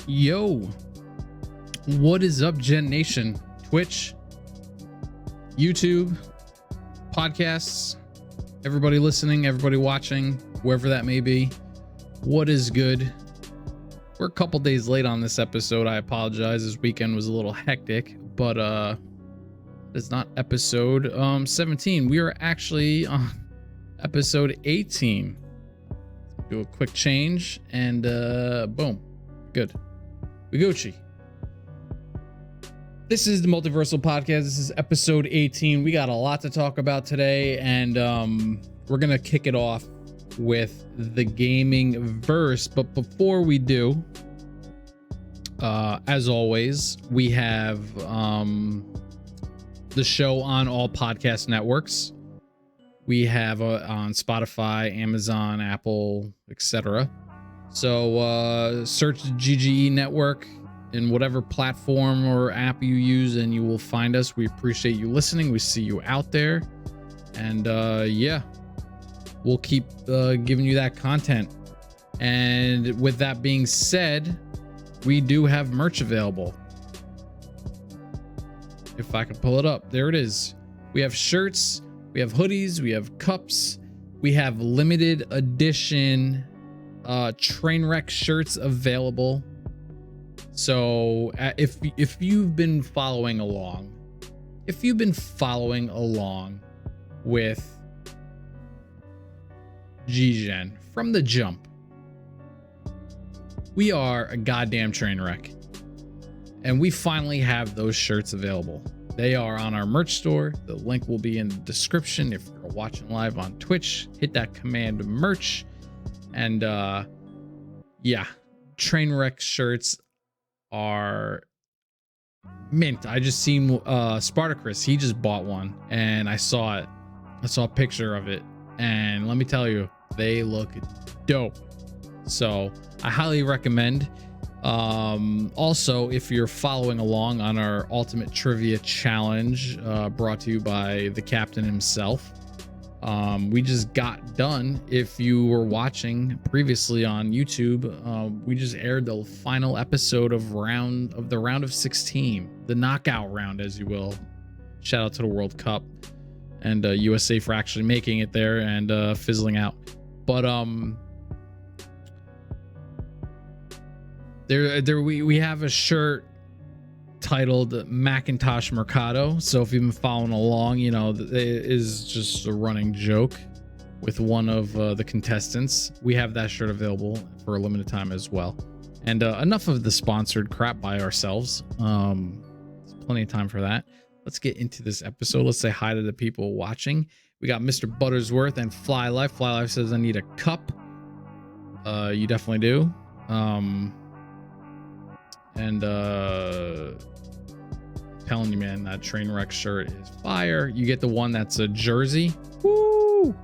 Yo, what is up, Gen Nation? Twitch, YouTube, podcasts, everybody listening, everybody watching, wherever that may be. What is good? We're a couple days late on this episode. I apologize. This weekend was a little hectic, but it's not episode 17. We are actually on episode 18. Do a quick change and boom, good. We Gucci. This is the Multiversal podcast. This is episode 18. We got a lot to talk about today, and we're gonna kick it off with the gaming verse. But before we do, as always, we have the show on all podcast networks. We have on Spotify, Amazon, Apple, etc. So search the GGE network in whatever platform or app you use and you will find us. We appreciate you listening. We see you out there. And yeah, we'll keep giving you that content. And with that being said, we do have merch available. If I can pull it up, there it is. We have shirts, we have hoodies, we have cups, we have limited edition train wreck shirts available. So if you've been following along with GGEN from the jump, we are a goddamn train wreck, and we finally have those shirts available. They are on our merch store. The link will be in the description. If you're watching live on Twitch, hit that command merch. And yeah, train wreck shirts are mint. I just seen Spartacus, he just bought one and I saw it. I saw a picture of it, and let me tell you, they look dope. So I highly recommend. Also, if you're following along on our ultimate trivia challenge, brought to you by the captain himself, we just got done. If you were watching previously on YouTube, we just aired the final episode of the round of 16, the knockout round, as you will. Shout out to the World Cup and USA for actually making it there and fizzling out. But we have a shirt titled Macintosh Mercado. So if you've been following along, you know, it is just a running joke with one of the contestants. We have that shirt available for a limited time as well. And enough of the sponsored crap by ourselves. There's plenty of time for that. Let's get into this episode. Let's say hi to the people watching. We got Mr. Buttersworth and Fly Life. Fly Life says, I need a cup. You definitely do. Telling you, man, that train wreck shirt is fire. You get the one that's a jersey. Woo!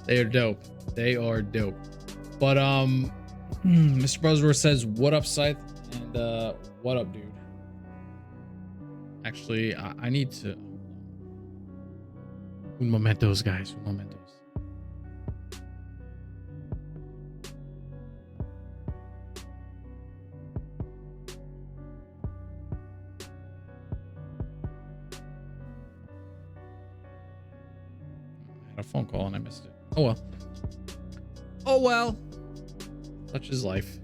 They are dope. They are dope. But Mr. Buttersworth says, what up, Scythe? And what up, dude? Actually, I need to un momentos, guys. Un momentos. A phone call and I missed it. Oh well. Oh well. Such is life.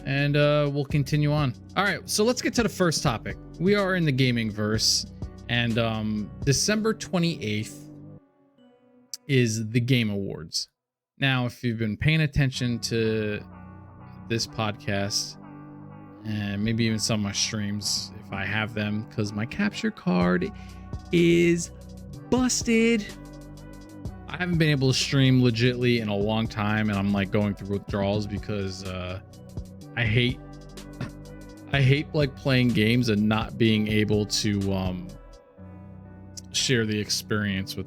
And we'll continue on. All right, so let's get to the first topic. We are in the gaming verse, and December 28th is the Game Awards. Now, if you've been paying attention to this podcast and maybe even some of my streams, if I have them, because my capture card is busted. I haven't been able to stream legitly in a long time, and I'm like going through withdrawals because I hate I hate like playing games and not being able to share the experience with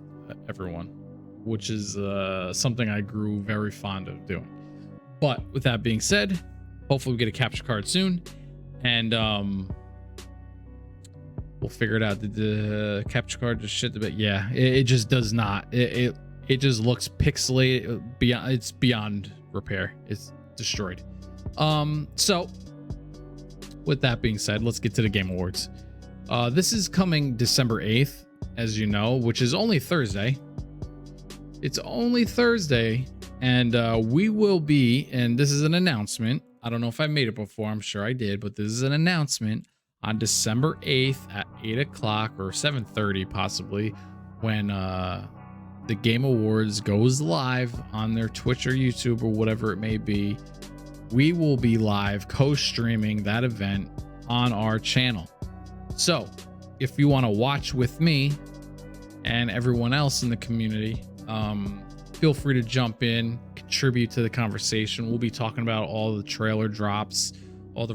everyone, which is something I grew very fond of doing. But with that being said, hopefully we get a capture card soon, and we'll figure it out. The capture card just shit the bit. Yeah, it just does not. It just looks pixelated. It's beyond repair. It's destroyed. So with that being said, let's get to the Game Awards. This is coming December 8th, as you know, which is only Thursday. It's only Thursday, and we will be, and this is an announcement. I don't know if I made it before. I'm sure I did, but this is an announcement on December 8th at 8 o'clock or 7:30 possibly, when the Game Awards goes live on their Twitch or YouTube or whatever it may be. We will be live co-streaming that event on our channel. So if you want to watch with me and everyone else in the community, feel free to jump in, contribute to the conversation. We'll be talking about all the trailer drops, all the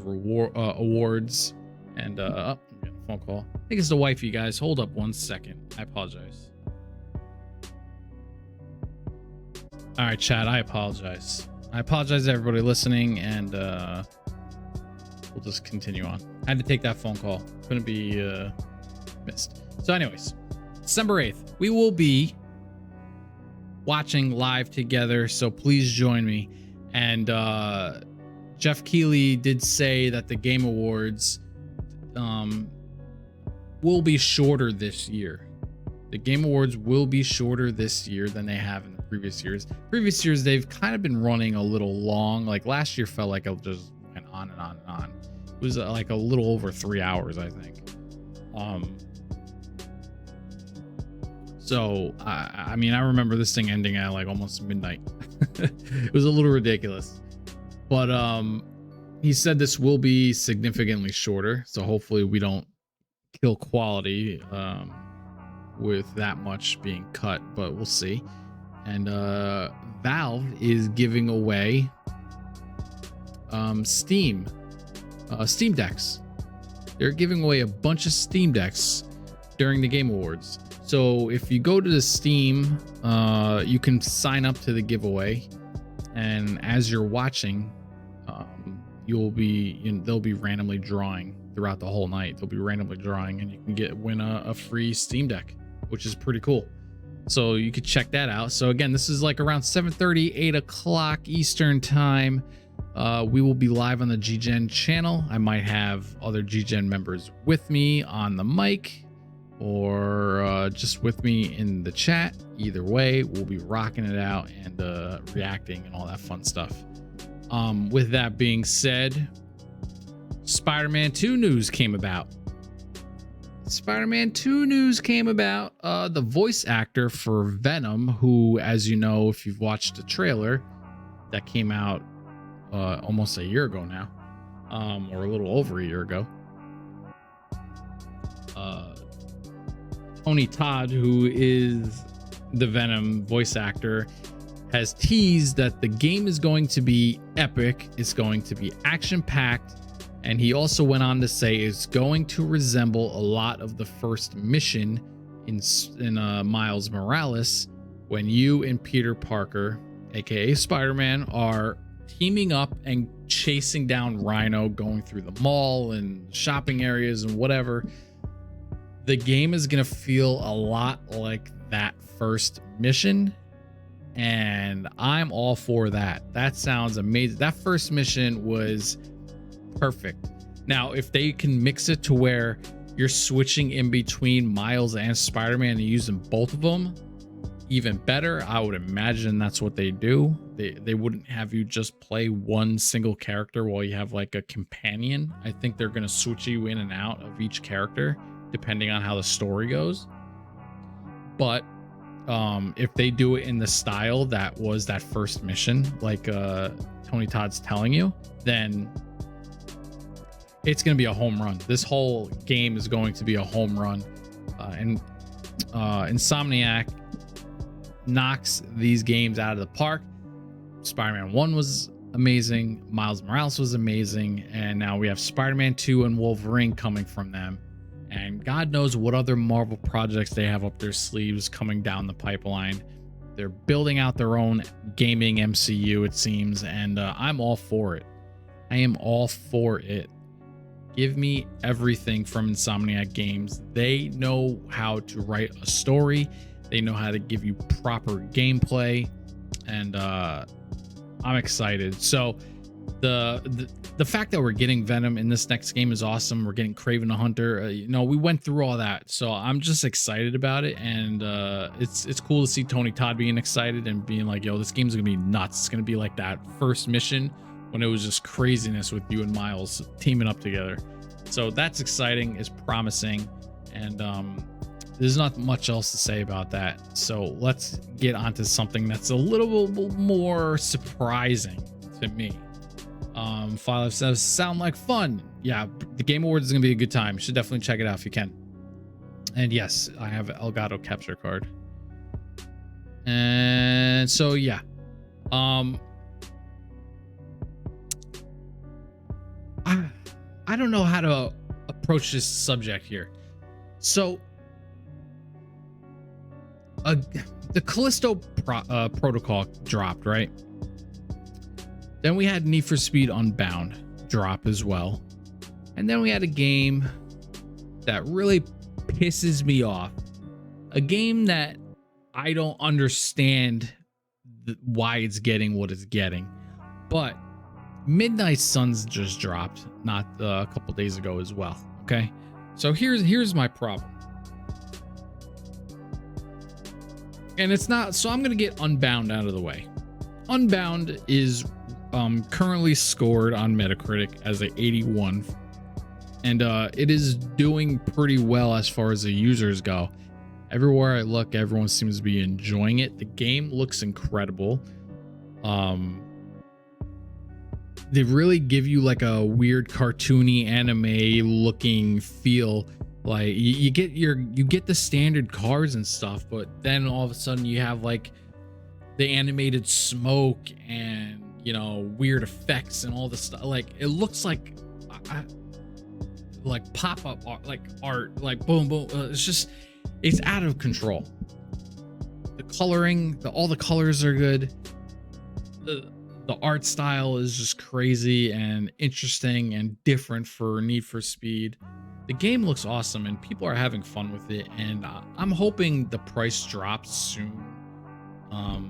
awards, and I'm getting a phone call. I think it's the wifey, guys. Hold up 1 second. I apologize. All right, chat. I apologize. I apologize to everybody listening, and we'll just continue on. I had to take that phone call. Couldn't be missed. So anyways, December 8th, we will be watching live together, so please join me. And Jeff Keighley did say that the Game Awards will be shorter this year. The Game Awards will be shorter this year than they have in the previous years. Previous years, they've kind of been running a little long. Like last year felt like it just went on and on and on. It was like a little over 3 hours, I think. So I mean, I remember this thing ending at like almost midnight. It was a little ridiculous, but he said this will be significantly shorter, so hopefully we don't kill quality with that much being cut, but we'll see. And Valve is giving away Steam Decks. They're giving away a bunch of Steam Decks during the Game Awards. So if you go to the Steam, you can sign up to the giveaway, and as you're watching, they'll be randomly drawing throughout the whole night. They'll be randomly drawing, and you can win a free Steam Deck, which is pretty cool. So you could check that out. So again, this is like around 7:30, 8 o'clock Eastern time. We will be live on the GGEN channel. I might have other GGEN members with me on the mic, or just with me in the chat. Either way, we'll be rocking it out and reacting and all that fun stuff. With that being said, Spider-Man 2 news came about. Spider-Man 2 news came about. The voice actor for Venom, who, as you know, if you've watched the trailer that came out almost a year ago now, or a little over a year ago, Tony Todd, who is the Venom voice actor, has teased that the game is going to be epic. It's going to be action-packed. And he also went on to say it's going to resemble a lot of the first mission in Miles Morales, when you and Peter Parker, aka Spider-Man, are teaming up and chasing down Rhino, going through the mall and shopping areas and whatever. The game is going to feel a lot like that first mission, and I'm all for that. That sounds amazing. That first mission was perfect. Now, if they can mix it to where you're switching in between Miles and Spider-Man and using both of them, even better. I would imagine that's what they do. They wouldn't have you just play one single character while you have like a companion. I think they're going to switch you in and out of each character depending on how the story goes. But if they do it in the style that was that first mission, like Tony Todd's telling you, then it's going to be a home run. This whole game is going to be a home run. And Insomniac knocks these games out of the park. Spider-Man 1 was amazing. Miles Morales was amazing. And now we have Spider-Man 2 and Wolverine coming from them. And God knows what other Marvel projects they have up their sleeves coming down the pipeline. They're building out their own gaming MCU, it seems. And I'm all for it. I am all for it. Give me everything from Insomniac Games. They know how to write a story. They know how to give you proper gameplay. And I'm excited. So the fact that we're getting Venom in this next game is awesome. We're getting Kraven the Hunter. We went through all that, so I'm just excited about it. And it's cool to see Tony Todd being excited and being like, yo, this game's gonna be nuts. It's gonna be like that first mission when it was just craziness with you and Miles teaming up together. So that's exciting. It's promising. And there's not much else to say about that. So let's get onto something that's a little bit more surprising to me. File says, sound like fun. Yeah, the Game Awards is gonna be a good time. You should definitely check it out if you can. And yes, I have Elgato capture card. And so yeah, I don't know how to approach this subject here. So the Callisto protocol dropped, right? Then we had Need for Speed Unbound drop as well. And then we had a game that really pisses me off. A game that I don't understand why it's getting what it's getting. But Midnight Suns just dropped not a couple days ago as well. Okay. So here's my problem. And it's not, so I'm going to get Unbound out of the way. Unbound is currently scored on Metacritic as a 81, and it is doing pretty well as far as the users go. Everywhere I look, everyone seems to be enjoying it. The game looks incredible. They really give you like a weird cartoony anime looking feel. Like you get the standard cars and stuff, but then all of a sudden you have like the animated smoke and weird effects and all the stuff. Like it looks like pop-up art, like boom boom. It's out of control. The coloring, all the colors are good. The art style is just crazy and interesting and different for Need for Speed. The game looks awesome and people are having fun with it, and I'm hoping the price drops soon,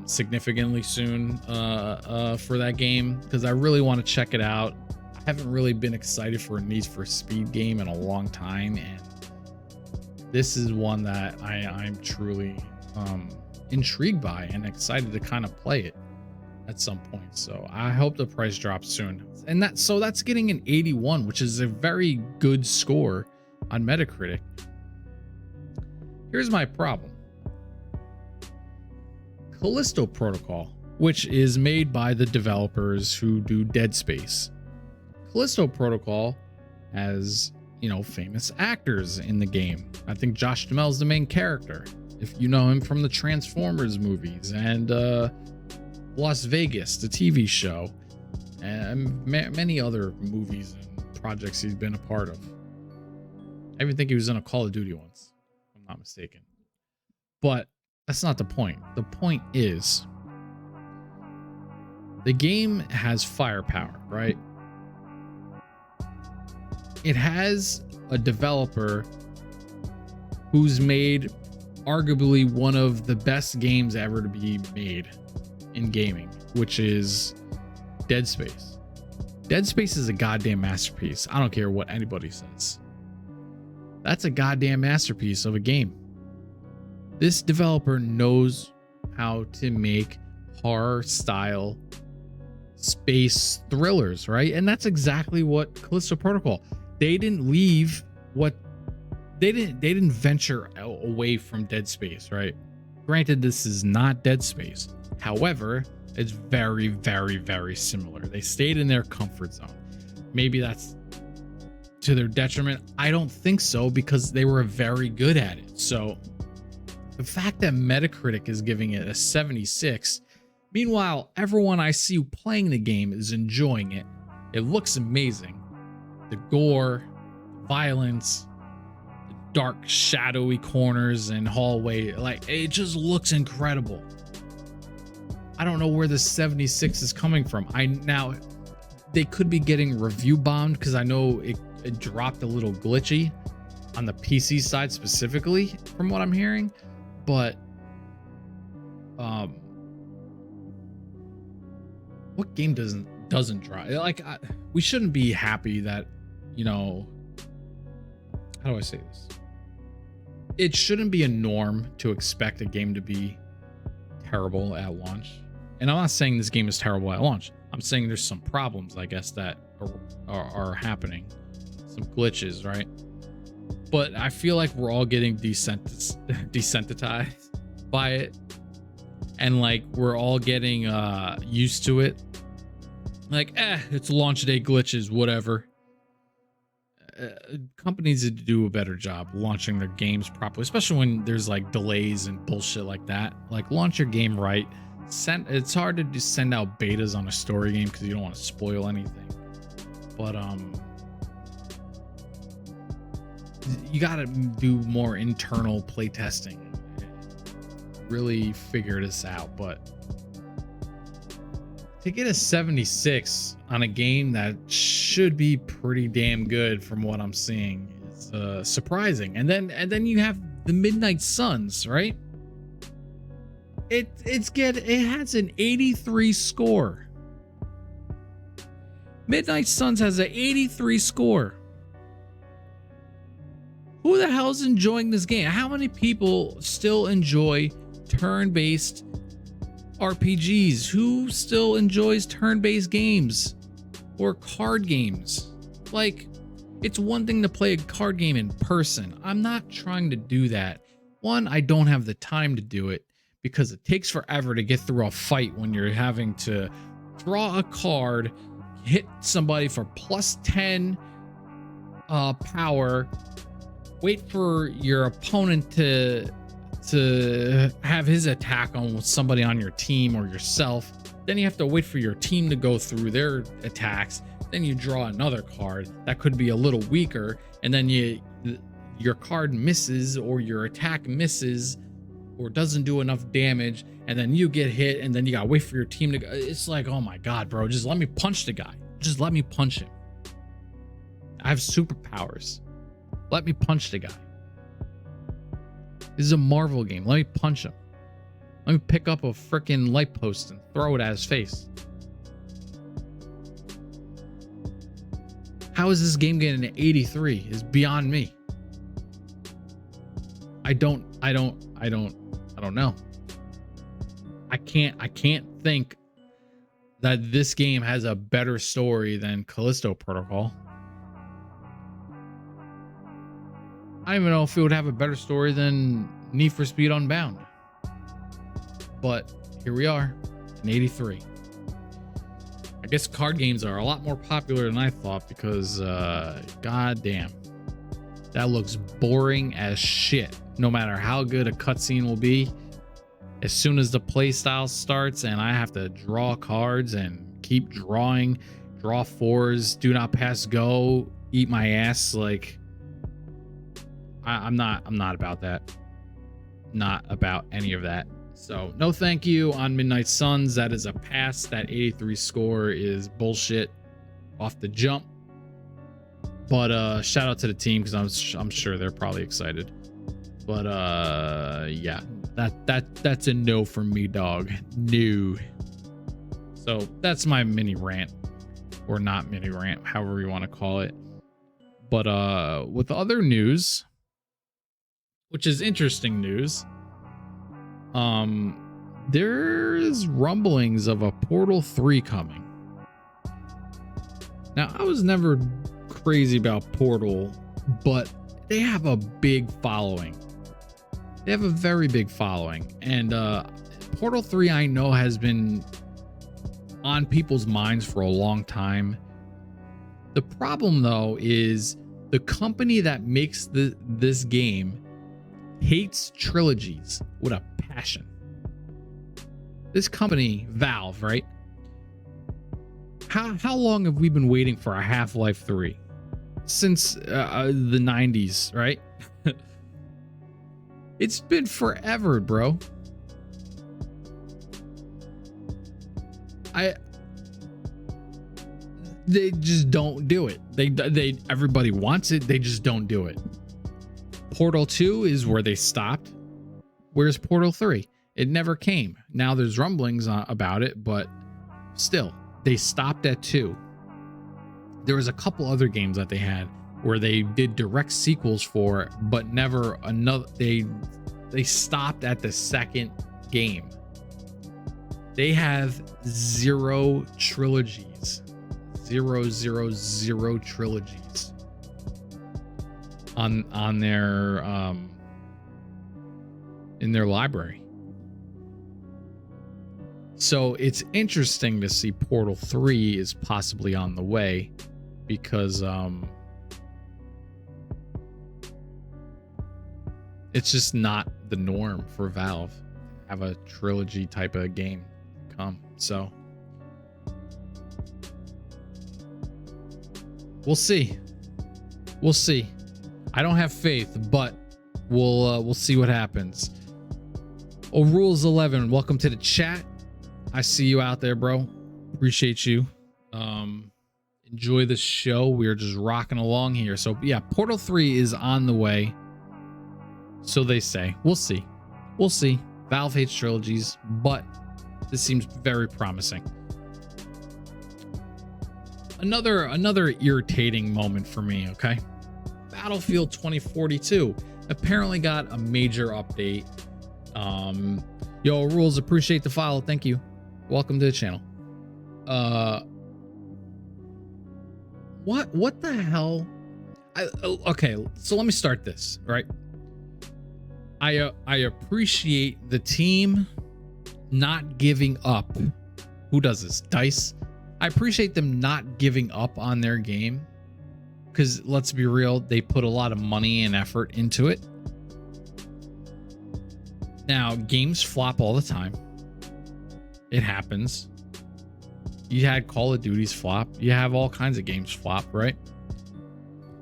significantly soon, for that game, because I really want to check it out. I haven't really been excited for a Need for Speed game in a long time, and this is one that I'm truly intrigued by and excited to kind of play it at some point. So I hope the price drops soon. And that's getting an 81, which is a very good score on Metacritic. Here's my problem. Callisto Protocol, which is made by the developers who do Dead Space. Callisto Protocol has, famous actors in the game. I think Josh Duhamel's the main character, if you know him from the Transformers movies and Las Vegas, the TV show, and many other movies and projects he's been a part of. I even think he was in a Call of Duty once, if I'm not mistaken. But that's not the point. The point is, the game has firepower, right? It has a developer who's made arguably one of the best games ever to be made in gaming, which is Dead Space. Dead Space is a goddamn masterpiece. I don't care what anybody says. That's a goddamn masterpiece of a game. This developer knows how to make horror style space thrillers, right? And that's exactly what Callisto Protocol. They didn't leave what they didn't venture away from Dead Space, right? Granted, this is not Dead Space. However, it's very, very, very similar. They stayed in their comfort zone. Maybe that's to their detriment. I don't think so, because they were very good at it. So the fact that Metacritic is giving it a 76 Meanwhile, everyone I see playing the game is enjoying it. It looks amazing. The gore, the violence, the dark, shadowy corners and hallway, like, it just looks incredible. I don't know where the 76 is coming from. Now, they could be getting review bombed because I know it dropped a little glitchy on the PC side specifically, from what I'm hearing. But what game doesn't drop? Like, we shouldn't be happy that, you know, how do I say this? It shouldn't be a norm to expect a game to be terrible at launch. And I'm not saying this game is terrible at launch. I'm saying there's some problems, I guess, that are happening. Some glitches, right? But I feel like we're all getting desensitized by it. And like, we're all getting used to it. Like, it's launch day glitches, whatever. Companies need to do a better job launching their games properly, especially when there's like delays and bullshit like that. Like, launch your game right. It's hard to just send out betas on a story game because you don't want to spoil anything. But you gotta do more internal playtesting. Really figure this out. But to get a 76 on a game that should be pretty damn good from what I'm seeing is surprising. And then you have the Midnight Suns, right? It has an 83 score. Midnight Suns has an 83 score. Who the hell's enjoying this game? How many people still enjoy turn-based RPGs? Who still enjoys turn-based games or card games? Like, it's one thing to play a card game in person. I'm not trying to do that. One, I don't have the time to do it because it takes forever to get through a fight when you're having to draw a card, hit somebody for plus 10 power, wait for your opponent to have his attack on somebody on your team or yourself. Then you have to wait for your team to go through their attacks. Then you draw another card that could be a little weaker, and then your card misses or your attack misses or doesn't do enough damage, and then you get hit, and then you gotta wait for your team to go. It's like, oh my god, bro, just let me punch the guy. Just let me punch him. I have superpowers. Let me punch the guy. This is a Marvel game. Let me punch him. Let me pick up a freaking light post and throw it at his face. How is this game getting an 83? Is beyond me. I don't know. I can't think that this game has a better story than Callisto Protocol. I don't even know if it would have a better story than Need for Speed Unbound. But here we are, an 83. I guess card games are a lot more popular than I thought because, goddamn, that looks boring as shit. No matter how good a cutscene will be, as soon as the play style starts and I have to draw cards and keep drawing, draw fours, do not pass go, eat my ass, like, I'm not about that. Not about any of that. So no thank you on Midnight Suns. That is a pass. That 83 score is bullshit off the jump. But shout out to the team because I'm sure they're probably excited. But yeah, that's a no from me, dog. No. So that's my mini rant, or not mini rant, however you want to call it. But with other news, which is interesting news, there's rumblings of a Portal 3 coming. Now, I was never crazy about Portal, but they have a big following. They have a very big following, and Portal 3 I know has been on people's minds for a long time. The problem though is the company that makes this game hates trilogies with a passion. this company, Valve, right? How long have we been waiting for a Half-Life 3? Since the 90s, right? It's been forever, bro. They just don't do it. Everybody wants it, they just don't do it. Portal 2 is where they stopped. Where's Portal 3? It never came. Now there's rumblings about it, but still, they stopped at 2. There was a couple other games that they had where they did direct sequels for, but never another. They stopped at the second game. They have 0 trilogies. 0 trilogies on their in their library. So it's interesting to see Portal 3 is possibly on the way, because it's just not the norm for Valve to have a trilogy type of game come. So we'll see. We'll see. I don't have faith, but we'll see what happens. Oh, Rules 11, welcome to the chat. I see you out there, bro. Appreciate you. Enjoy the show. We are just rocking along here. So yeah, Portal 3 is on the way. So they say. We'll see. We'll see. Valve hates trilogies, but this seems very promising. Another irritating moment for me, okay? Battlefield 2042 apparently got a major update. Yo, Rules, appreciate the follow. Thank you. Welcome to the channel. What the hell? Okay, so let me start this, right? I appreciate the team not giving up. Who does this? DICE. I appreciate them not giving up on their game, because let's be real, they put a lot of money and effort into it. Now, games flop all the time. It happens. You had Call of Duty's flop. You have all kinds of games flop, right?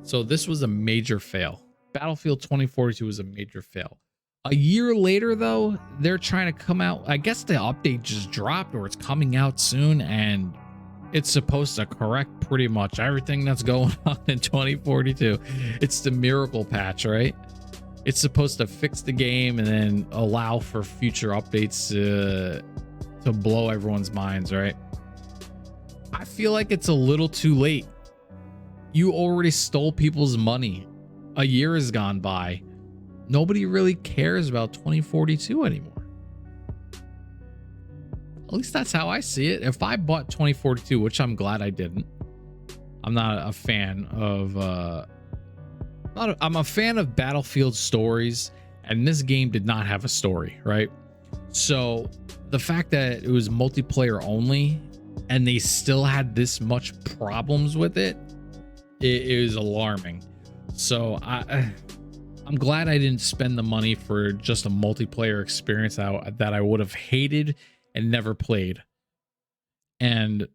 So this was a major fail. Battlefield 2042 was a major fail. A year later, though, they're trying to come out. I guess the update just dropped, or it's coming out soon, and it's supposed to correct pretty much everything that's going on in 2042. It's the miracle patch, right? It's supposed to fix the game and then allow for future updates to blow everyone's minds, right? I feel like it's a little too late. You already stole people's money. A year has gone by. Nobody really cares about 2042 anymore. At least that's how I see it. If I bought 2042, which I'm glad I didn't. I'm not a fan of I'm a fan of Battlefield stories, and this game did not have a story, right? So the fact that it was multiplayer only and they still had this much problems with it, it is alarming. So I'm glad I didn't spend the money for just a multiplayer experience that I would have hated and never played. And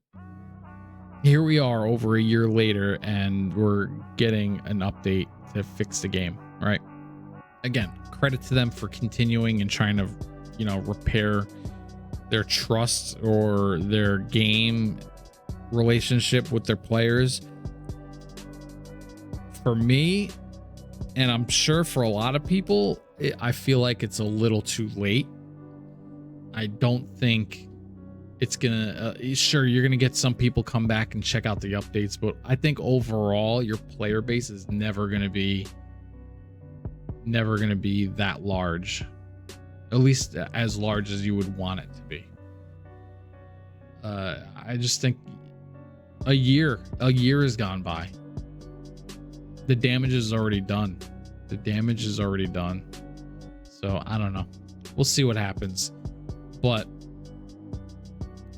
here we are over a year later, and we're getting an update to fix the game, right? Again, credit to them for continuing and trying to, repair their trust or their game relationship with their players. For me, and I'm sure for a lot of people, I feel like it's a little too late. I don't think it's gonna sure, you're gonna get some people come back and check out the updates, but I think overall your player base is never gonna be that large, at least as large as you would want it to be. I just think a year has gone by. The damage is already done. So I don't know. We'll see what happens. But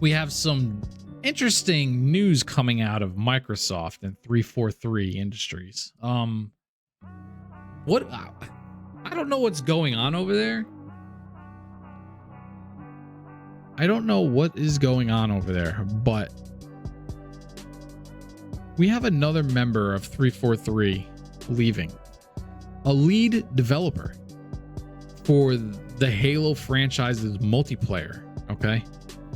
we have some interesting news coming out of Microsoft and 343 Industries. What? I don't know what's going on over there. I don't know what is going on over there, but we have another member of 343 leaving, a lead developer for the Halo franchise's multiplayer. Okay,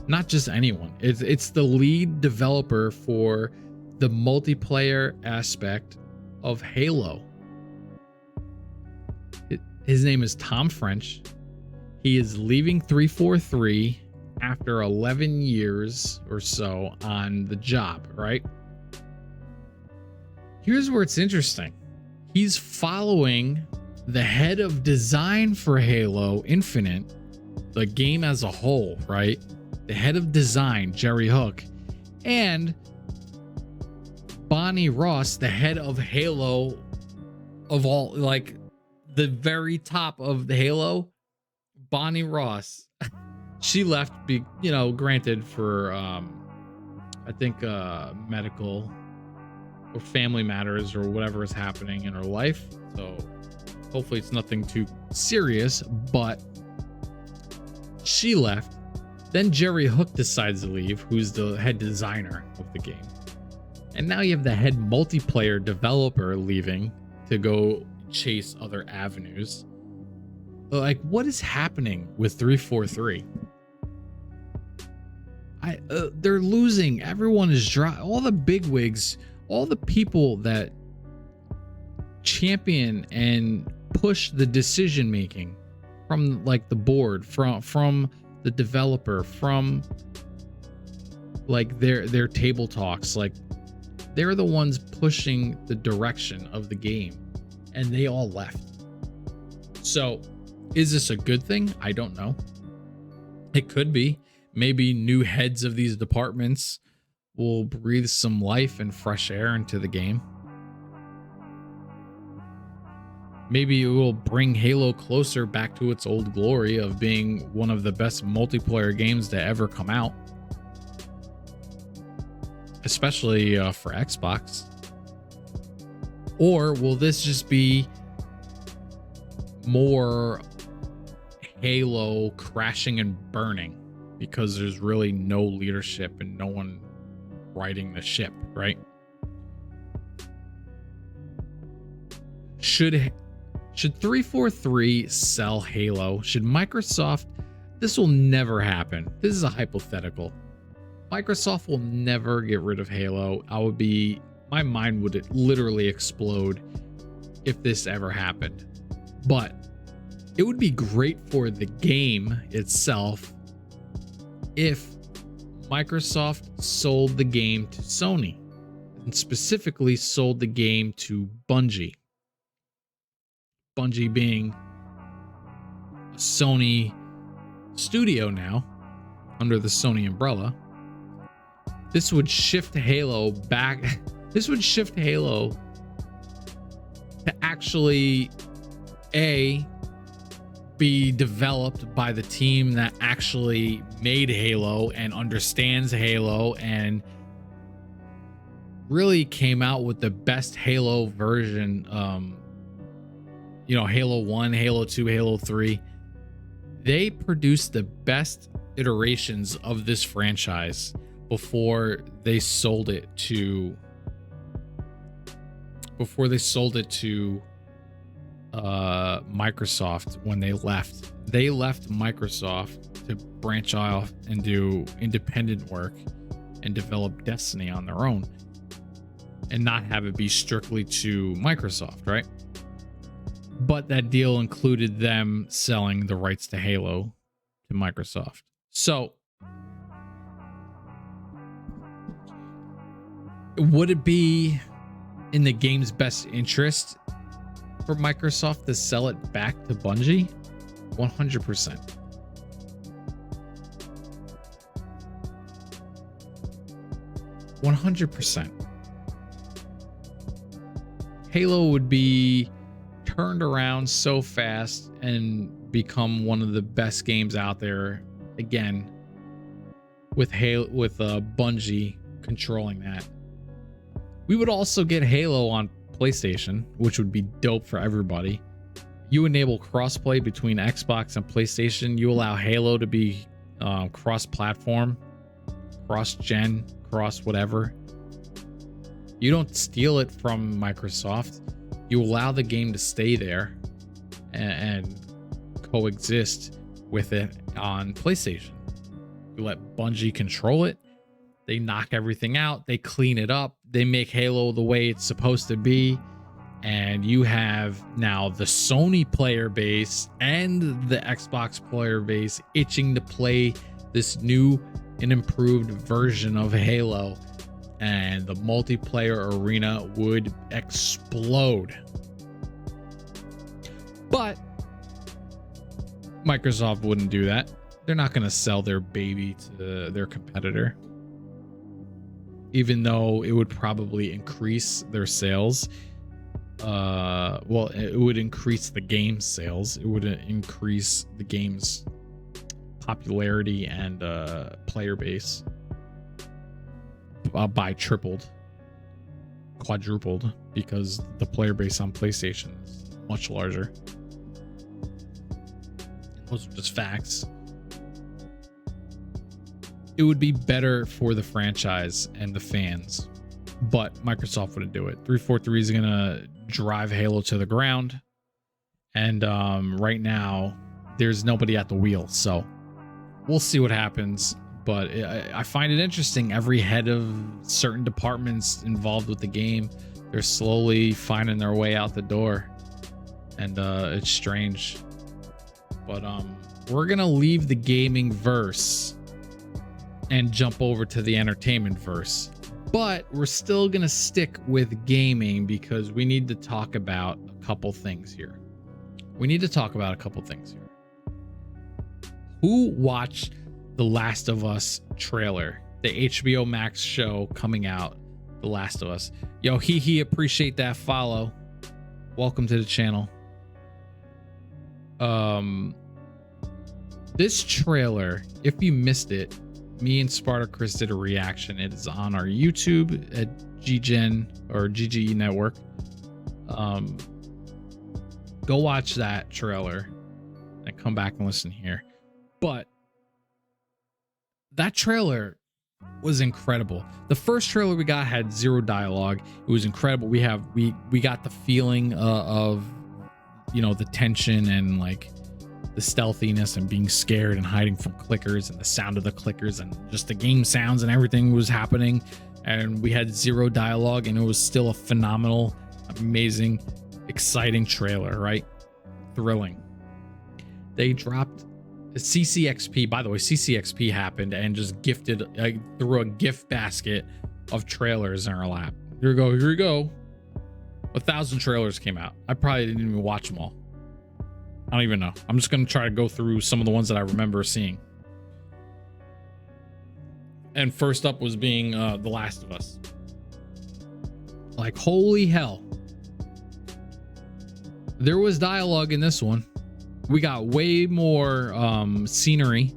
not just anyone. It's the lead developer for the multiplayer aspect of Halo. His name is Tom French. He is leaving 343 after 11 years or so on the job, right? Here's where it's interesting. He's following the head of design for Halo Infinite, the game as a whole, right? The head of design, Jerry Hook, and Bonnie Ross, the head of Halo of all, like the very top of the Halo, Bonnie Ross. She left, granted for, I think, medical or family matters or whatever is happening in her life. So hopefully it's nothing too serious, but she left. Then Jerry Hook decides to leave, who's the head designer of the game. And now you have the head multiplayer developer leaving to go chase other avenues. Like, what is happening with 343? They're losing. Everyone is dry. All the bigwigs, all the people that champion and push the decision making from like the board, from the developer, from like their table talks, like they're the ones pushing the direction of the game, and they all left. So is this a good thing? I don't know. It could be. Maybe new heads of these departments will breathe some life and fresh air into the game. Maybe it will bring Halo closer back to its old glory of being one of the best multiplayer games to ever come out. Especially for Xbox. Or will this just be more Halo crashing and burning because there's really no leadership and no one riding the ship, right? Should 343 sell Halo? Should Microsoft? This will never happen. This is a hypothetical. Microsoft will never get rid of Halo. My mind would literally explode if this ever happened. But it would be great for the game itself if Microsoft sold the game to Sony, and specifically sold the game to Bungie. Bungie being a Sony studio now, under the Sony umbrella. This would shift Halo back. This would shift Halo to actually be developed by the team that actually made Halo and understands Halo and really came out with the best Halo version. Halo 1, Halo 2, Halo 3. They produced the best iterations of this franchise before they sold it to Microsoft. When they left Microsoft to branch off and do independent work and develop Destiny on their own and not have it be strictly to Microsoft, right? But that deal included them selling the rights to Halo to Microsoft. So would it be in the game's best interest for Microsoft to sell it back to Bungie? 100%. 100%. Halo would be turned around so fast and become one of the best games out there again, with Bungie controlling that. We would also get Halo on PlayStation, which would be dope for everybody. You enable crossplay between Xbox and PlayStation. You allow Halo to be cross-platform, cross-gen, cross whatever. You don't steal it from Microsoft. You allow the game to stay there and coexist with it on PlayStation. You let Bungie control it. They knock everything out. They clean it up. They make Halo the way it's supposed to be. And you have now the Sony player base and the Xbox player base itching to play this new and improved version of Halo. And the multiplayer arena would explode. But Microsoft wouldn't do that. They're not going to sell their baby to their competitor, even though it would probably increase their sales. Well, it would increase the game's sales. It would increase the game's popularity and player base by tripled, quadrupled, because the player base on PlayStation is much larger. Those are just facts. It would be better for the franchise and the fans, but Microsoft wouldn't do it. 343 is gonna drive Halo to the ground, and right now there's nobody at the wheel, so we'll see what happens. But I find it interesting. Every head of certain departments involved with the game, they're slowly finding their way out the door, and it's strange. But we're gonna leave the gaming verse and jump over to the entertainment verse, but we're still gonna stick with gaming because we need to talk about a couple things here. Who watched the Last of Us trailer, the HBO Max show coming out, The Last of Us? Yo, appreciate that follow. Welcome to the channel. This trailer, if you missed it, me and Spartacus did a reaction. It is on our YouTube at GGEN or GGE Network. Go watch that trailer and come back and listen here. But that trailer was incredible. The first trailer we got had zero dialogue. It was incredible. We got the feeling of, you know, the tension and like the stealthiness and being scared and hiding from clickers and the sound of the clickers and just the game sounds and everything was happening. And we had zero dialogue, and it was still a phenomenal, amazing, exciting trailer, right? Thrilling. They dropped a CCXP. By the way, CCXP happened and just gifted, threw a gift basket of trailers in our lap. Here we go. 1,000 trailers came out. I probably didn't even watch them all. I don't even know. I'm just going to try to go through some of the ones that I remember seeing. And first up was being The Last of Us. Like, holy hell. There was dialogue in this one. We got way more scenery.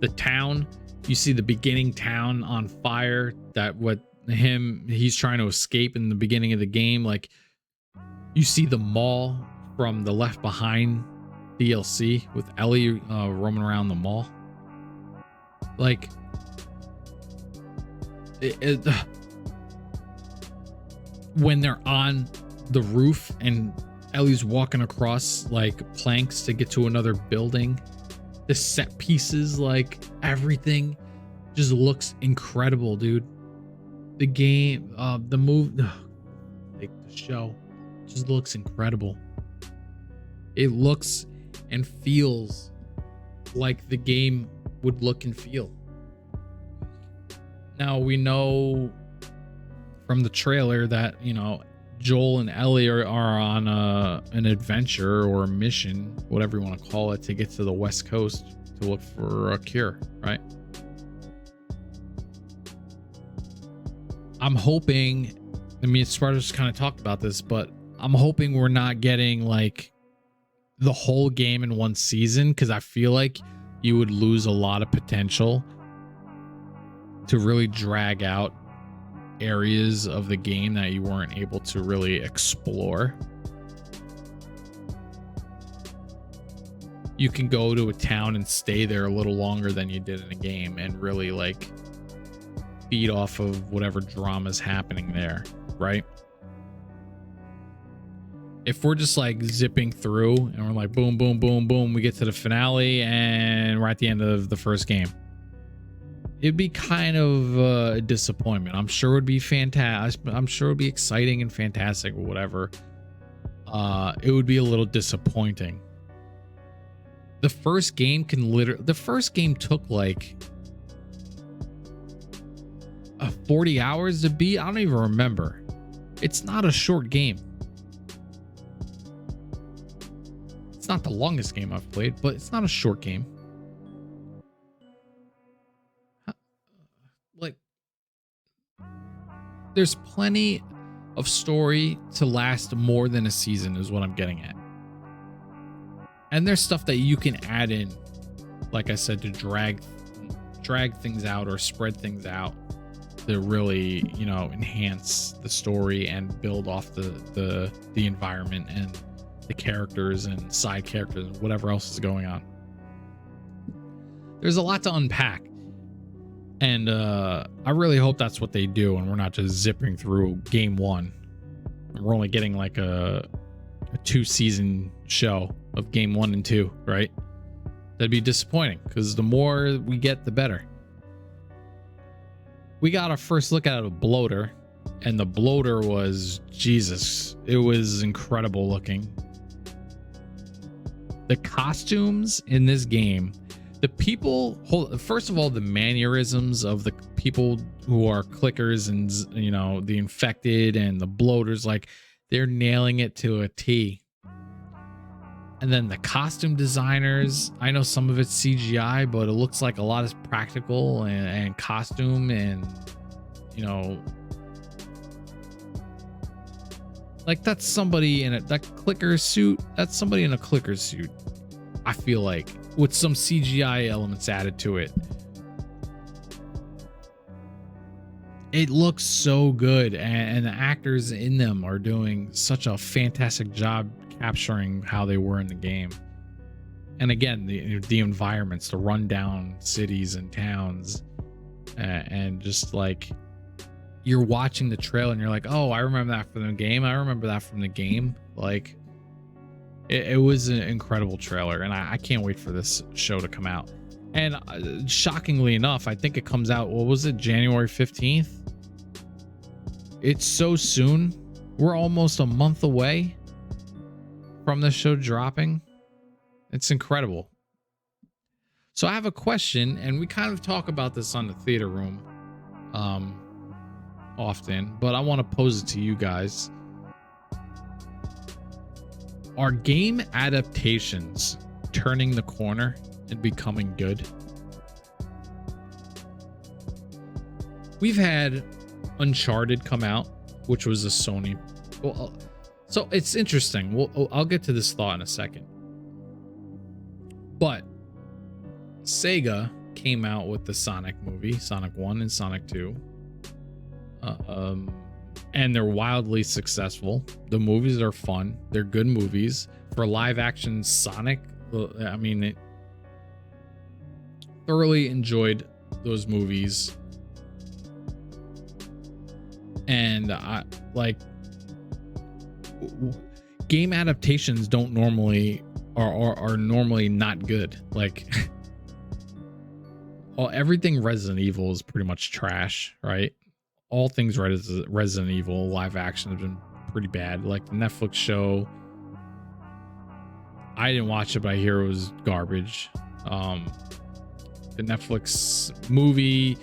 The town, you see the beginning town on fire. He's trying to escape in the beginning of the game. Like, you see the mall from the Left Behind DLC with Ellie roaming around the mall. Like, when they're on the roof and Ellie's walking across like planks to get to another building, the set pieces, like everything just looks incredible, dude. The game, like the show just looks incredible. It looks and feels like the game would look and feel. Now, we know from the trailer that, you know, Joel and Ellie are on an adventure or a mission, whatever you want to call it, to get to the West Coast to look for a cure, right? I'm hoping, I mean, Spartacus kind of talked about this, but I'm hoping we're not getting like the whole game in one season, because I feel like you would lose a lot of potential to really drag out areas of the game that you weren't able to really explore. you can go to a town and stay there a little longer than you did in a game and really like feed off of whatever drama is happening there, right? If we're just like zipping through and we're like boom, boom, boom, boom, we get to the finale and we're at the end of the first game, it'd be kind of a disappointment. I'm sure it'd be fantastic. I'm sure it'd be exciting and fantastic or whatever. It would be a little disappointing. The first game took like 40 hours to beat. I don't even remember. It's not a short game. It's not the longest game I've played, but it's not a short game. Like, there's plenty of story to last more than a season is what I'm getting at. And there's stuff that you can add in, like I said, to drag things out or spread things out to really, you know, enhance the story and build off the environment and the characters and side characters and whatever else is going on. There's a lot to unpack. And I really hope that's what they do and we're not just zipping through game one. We're only getting like a 2-season show of game 1 and 2, right? That'd be disappointing because the more we get, the better. We got our first look at a bloater, and the bloater was Jesus. It was incredible looking. The costumes in this game, the people, first of all, the mannerisms of the people who are clickers and, you know, the infected and the bloaters, like they're nailing it to a T. And then the costume designers, I know some of it's CGI, but it looks like a lot is practical and costume and, you know, like that's somebody in that clicker suit. That's somebody in a clicker suit. I feel like with some CGI elements added to it. It looks so good, and the actors in them are doing such a fantastic job capturing how they were in the game. And again, the environments, the rundown cities and towns, and just like you're watching the trailer and you're like, oh, I remember that from the game. I remember that from the game. Like it was an incredible trailer, and I can't wait for this show to come out. And shockingly enough, I think it comes out, what was it, January 15th? It's so soon. We're almost a month away from the show dropping. It's incredible. So I have a question, and we kind of talk about this on the theater room often, but I want to pose it to you guys. Are game adaptations turning the corner and becoming good? We've had Uncharted come out, which was a Sony. Well, so it's interesting. I'll get to this thought in a second. But Sega came out with the Sonic movie, Sonic 1 and Sonic 2. And they're wildly successful. The movies are fun. They're good movies. For live action Sonic, I mean, thoroughly enjoyed those movies. And I like game adaptations don't normally are normally not good. Like everything Resident Evil is pretty much trash, right? All things Resident Evil live action have been pretty bad. Like the Netflix show, I didn't watch it, but I hear it was garbage. The Netflix movie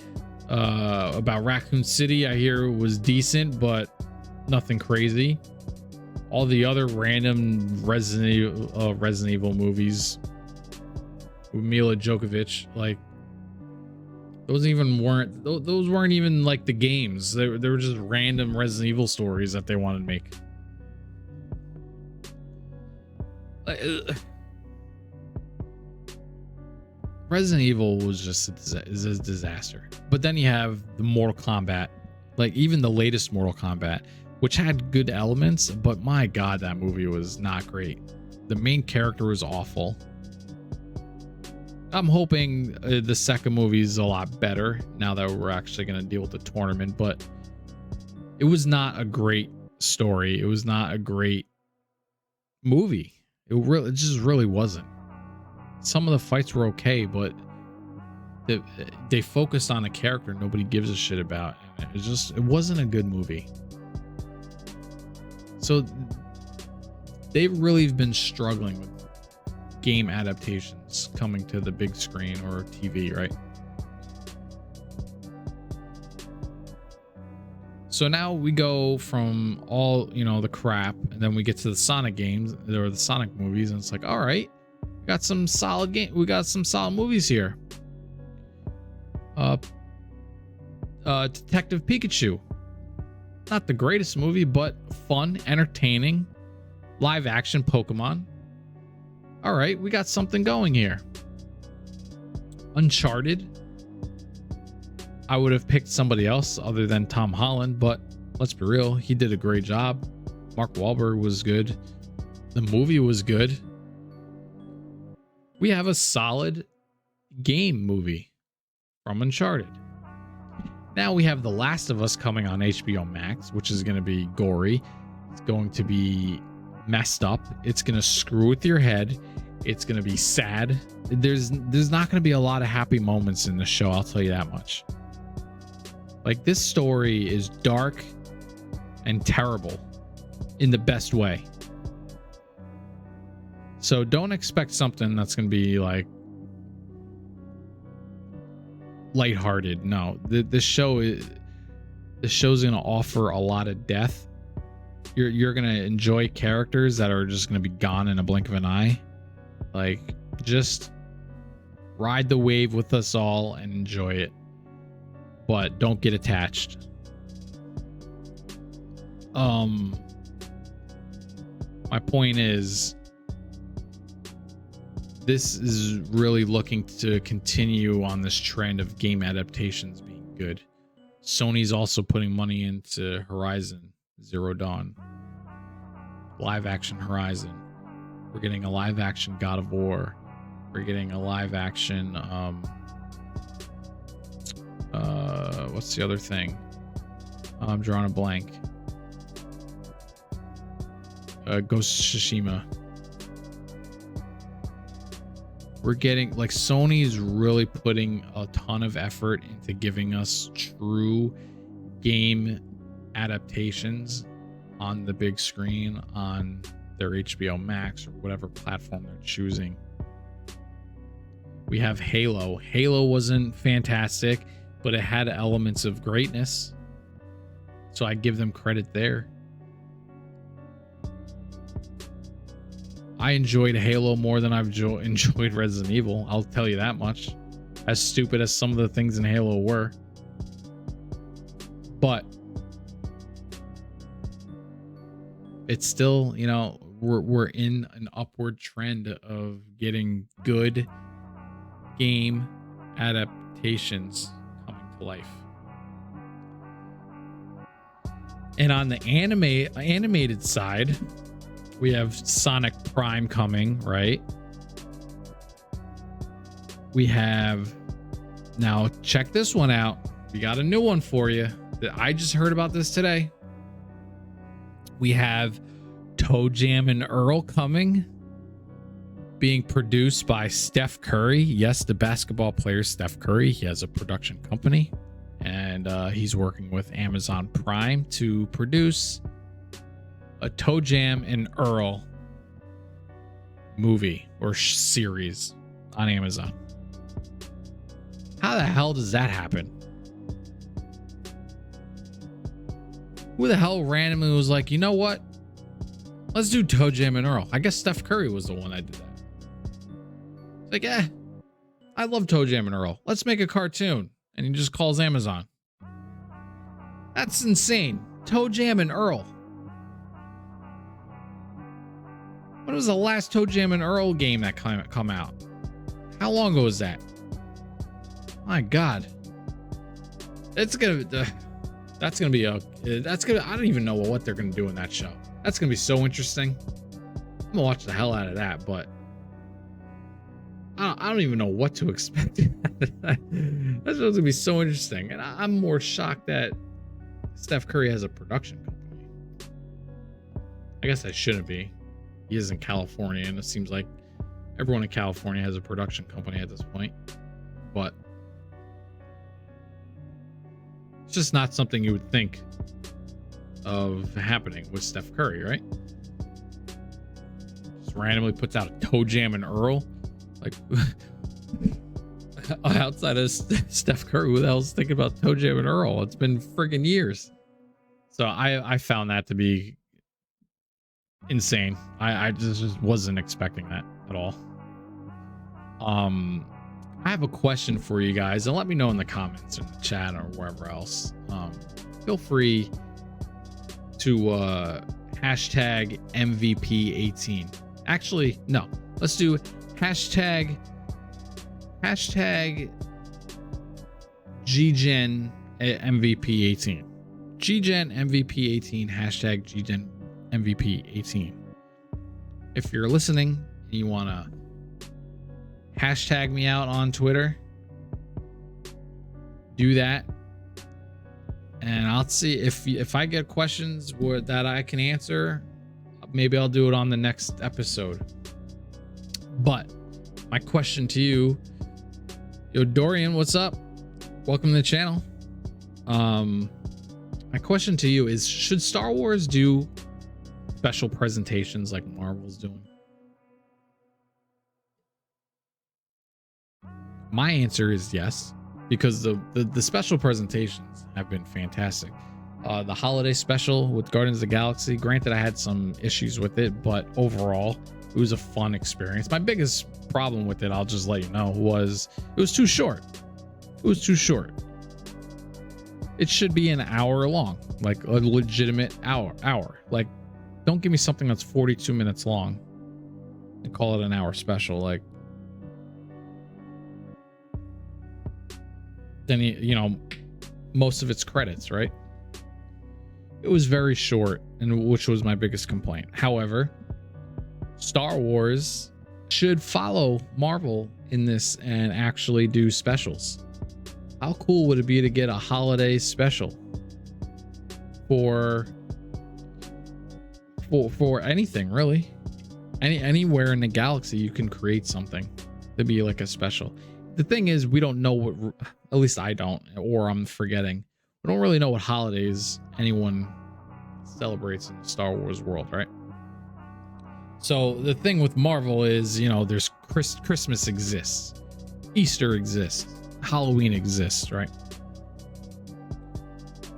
about Raccoon City, I hear it was decent, but nothing crazy. All the other random Resident Evil movies with Mila Djokovic, like those weren't even like the games. They were just random Resident Evil stories that they wanted to make. Resident Evil was just a disaster. But then you have the Mortal Kombat, like even the latest Mortal Kombat, which had good elements, but my God, that movie was not great. The main character was awful. I'm hoping the second movie is a lot better now that we're actually going to deal with the tournament, but it was not a great story. It was not a great movie. It just really wasn't. Some of the fights were okay, but they focused on a character nobody gives a shit about. It wasn't a good movie. So they've really been struggling with game adaptations coming to the big screen or TV, right? So now we go from all, the crap, and then we get to the Sonic games or the Sonic movies, and it's like, all right, we got some solid movies here. Detective Pikachu. Not the greatest movie, but fun, entertaining, live action Pokemon. All right, we got something going here. Uncharted. I would have picked somebody else other than Tom Holland, but let's be real, he did a great job. Mark Wahlberg was good. The movie was good. We have a solid game movie from Uncharted. Now we have The Last of Us coming on HBO Max, which is going to be gory. It's going to be messed up. It's going to screw with your head. It's going to be sad. There's not going to be a lot of happy moments in the show, I'll tell you that much. Like, this story is dark and terrible in the best way. So don't expect something that's going to be like lighthearted. No, this show's going to offer a lot of death. You're going to enjoy characters that are just going to be gone in a blink of an eye. Like, just ride the wave with us all and enjoy it. But don't get attached. My point is, this is really looking to continue on this trend of game adaptations being good. Sony's also putting money into Horizon Zero Dawn. Live action Horizon. We're getting a live action God of War. We're getting a live action what's the other thing? I'm drawing a blank. Ghost of Tsushima. We're getting, like, Sony's really putting a ton of effort into giving us true game adaptations on the big screen, on their HBO Max or whatever platform they're choosing. We have Halo. Halo wasn't fantastic, but it had elements of greatness. So I give them credit there. I enjoyed Halo more than I've enjoyed Resident Evil. I'll tell you that much. As stupid as some of the things in Halo were. But it's still, we're in an upward trend of getting good game adaptations coming to life. And on the animated side, we have Sonic Prime coming, right? We have, now check this one out. We got a new one for you. I just heard about this today. We have Toe Jam and Earl coming, being produced by Steph Curry. Yes, the basketball player Steph Curry. He has a production company, and he's working with Amazon Prime to produce a Toe Jam and Earl movie or series on Amazon. How the hell does that happen? Who the hell randomly was like, you know what? Let's do Toe Jam and Earl. I guess Steph Curry was the one that did that. It's like, I love Toe Jam and Earl. Let's make a cartoon. And he just calls Amazon. That's insane. Toe Jam and Earl. When was the last Toe Jam and Earl game that come out? How long ago was that? My God. I don't even know what they're gonna do in that show. That's gonna be so interesting. I'm gonna watch the hell out of that, but I don't even know what to expect. That's supposed to be so interesting. And I'm more shocked that Steph Curry has a production company. I guess I shouldn't be. He is in California, and it seems like everyone in California has a production company at this point. But it's just not something you would think of happening with Steph Curry, right? Just randomly puts out a Toe Jam and Earl. Like, outside of Steph Curry, who the hell's thinking about Toe Jam and Earl? It's been friggin' years. So I found that to be insane. I just wasn't expecting that at all. I have a question for you guys, and let me know in the comments or the chat or wherever else. Feel free to hashtag MVP18. Actually, no. Let's do hashtag GGEN MVP18. GGEN MVP18, hashtag GGEN MVP18. If you're listening and you want to hashtag me out on Twitter, do that, and I'll see if I get questions that I can answer. Maybe I'll do it on the next episode. But my question to you, yo Dorian, what's up? Welcome to the channel. My question to you is, should Star Wars do special presentations like Marvel's doing? My answer is yes, because the special presentations have been fantastic. The holiday special with Guardians of the Galaxy, granted I had some issues with it, but overall it was a fun experience. My biggest problem with it, I'll just let you know, was it was too short. It was too short. It should be an hour long, like a legitimate hour. Like, don't give me something that's 42 minutes long and call it an hour special. Like, then you know, most of its credits, right? It was very short, and which was my biggest complaint. However, Star Wars should follow Marvel in this and actually do specials. How cool would it be to get a holiday special for anything, really? Anywhere in the galaxy you can create something to be like a special. The thing is, we don't know what, at least I don't, or I'm forgetting. We don't really know what holidays anyone celebrates in the Star Wars world, right? So the thing with Marvel is, you know, there's Christmas exists, Easter exists, Halloween exists, right?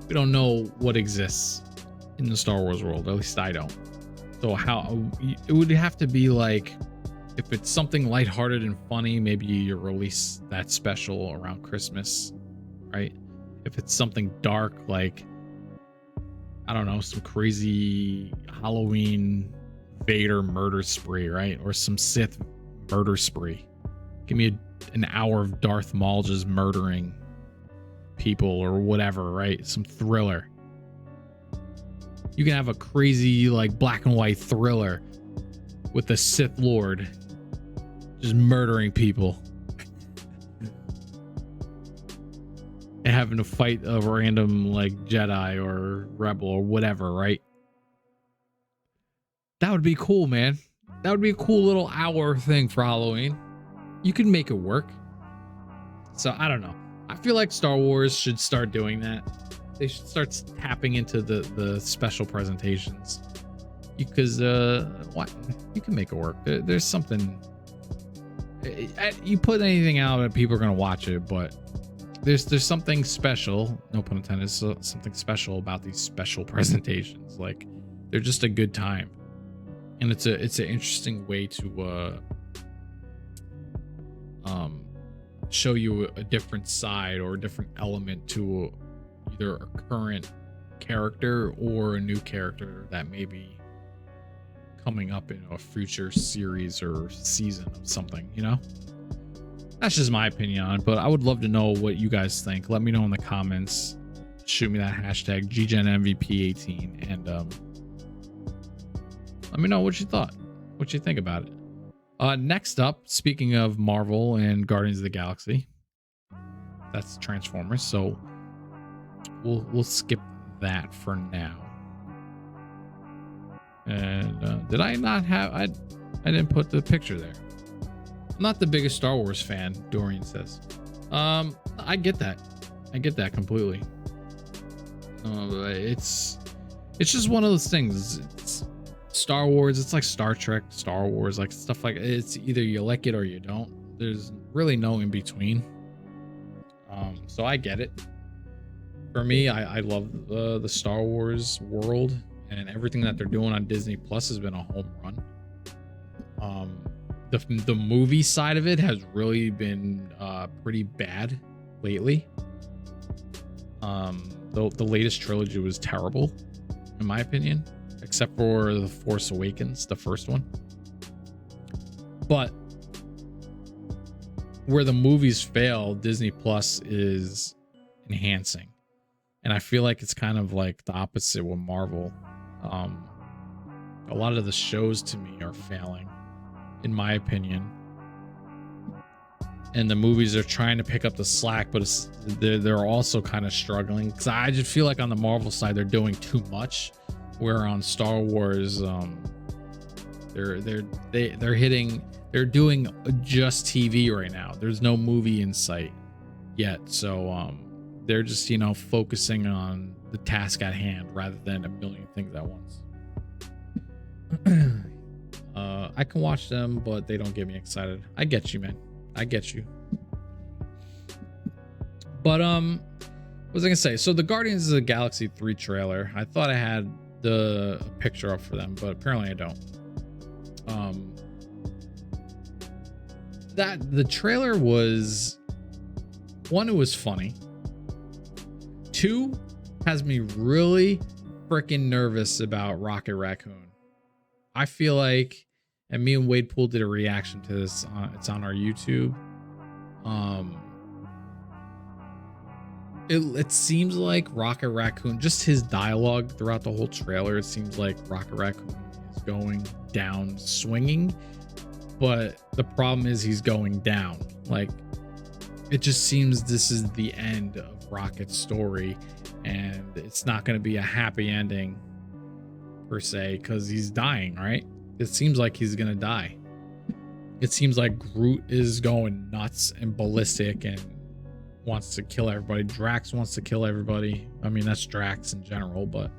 We don't know what exists in the Star Wars world, at least I don't. So how it would have to be like, if it's something lighthearted and funny, maybe you release that special around Christmas, right? If it's something dark, like, I don't know, some crazy Halloween Vader murder spree, right? Or some Sith murder spree. Give me an hour of Darth Maul just murdering people or whatever, right? Some thriller. You can have a crazy, like, black and white thriller with the Sith Lord just murdering people and having to fight a random, like, Jedi or rebel or whatever, right? That would be cool, man. That would be a cool little hour thing for Halloween. You can make it work. So I don't know. I feel like Star Wars should start doing that. They should start tapping into the special presentations, because what, you can make it work. There's something, you put anything out and people are gonna watch it, but there's something special, no pun intended, something special about these special presentations. Like, they're just a good time, and it's an interesting way to show you a different side or a different element to either a current character or a new character that may be coming up in a future series or season of something, you know? That's just my opinion on it, but I would love to know what you guys think. Let me know in the comments. Shoot me that hashtag GGENMVP18, and let me know what you thought, what you think about it. Next up, speaking of Marvel and Guardians of the Galaxy, that's Transformers. So we'll skip that for now. And did I not have? I didn't put the picture there. I'm not the biggest Star Wars fan, Dorian says. I get that. I get that completely. It's just one of those things. It's Star Wars. It's like Star Trek, Star Wars, like stuff like it's either you like it or you don't. There's really no in between. So I get it. For me, I love the Star Wars world, and everything that they're doing on Disney Plus has been a home run. The movie side of it has really been pretty bad lately. The latest trilogy was terrible, in my opinion, except for The Force Awakens, the first one. But where the movies fail, Disney Plus is enhancing. And I feel like it's kind of like the opposite with Marvel. A lot of the shows to me are failing, in my opinion. And the movies are trying to pick up the slack, but they're also kind of struggling. Because I just feel like on the Marvel side, they're doing too much. Where on Star Wars, they're doing just TV right now. There's no movie in sight yet. So they're just, focusing on the task at hand rather than a million things at once. I can watch them, but they don't get me excited. I get you, man. I get you. But what was I gonna say? So the Guardians of the Galaxy 3 trailer, I thought I had the picture up for them, but apparently I don't. That the trailer was, one, it was funny. 2, has me really freaking nervous about Rocket Raccoon. I feel like, and me and Wade Poole did a reaction to this. It's on our YouTube. It seems like Rocket Raccoon, just his dialogue throughout the whole trailer, it seems like Rocket Raccoon is going down swinging, but the problem is he's going down. Like, it just seems this is the end of Rocket's story, and it's not going to be a happy ending per se, because he's dying, right? It seems like he's going to die. It seems like Groot is going nuts and ballistic and wants to kill everybody. Drax wants to kill everybody. I mean, that's Drax in general, but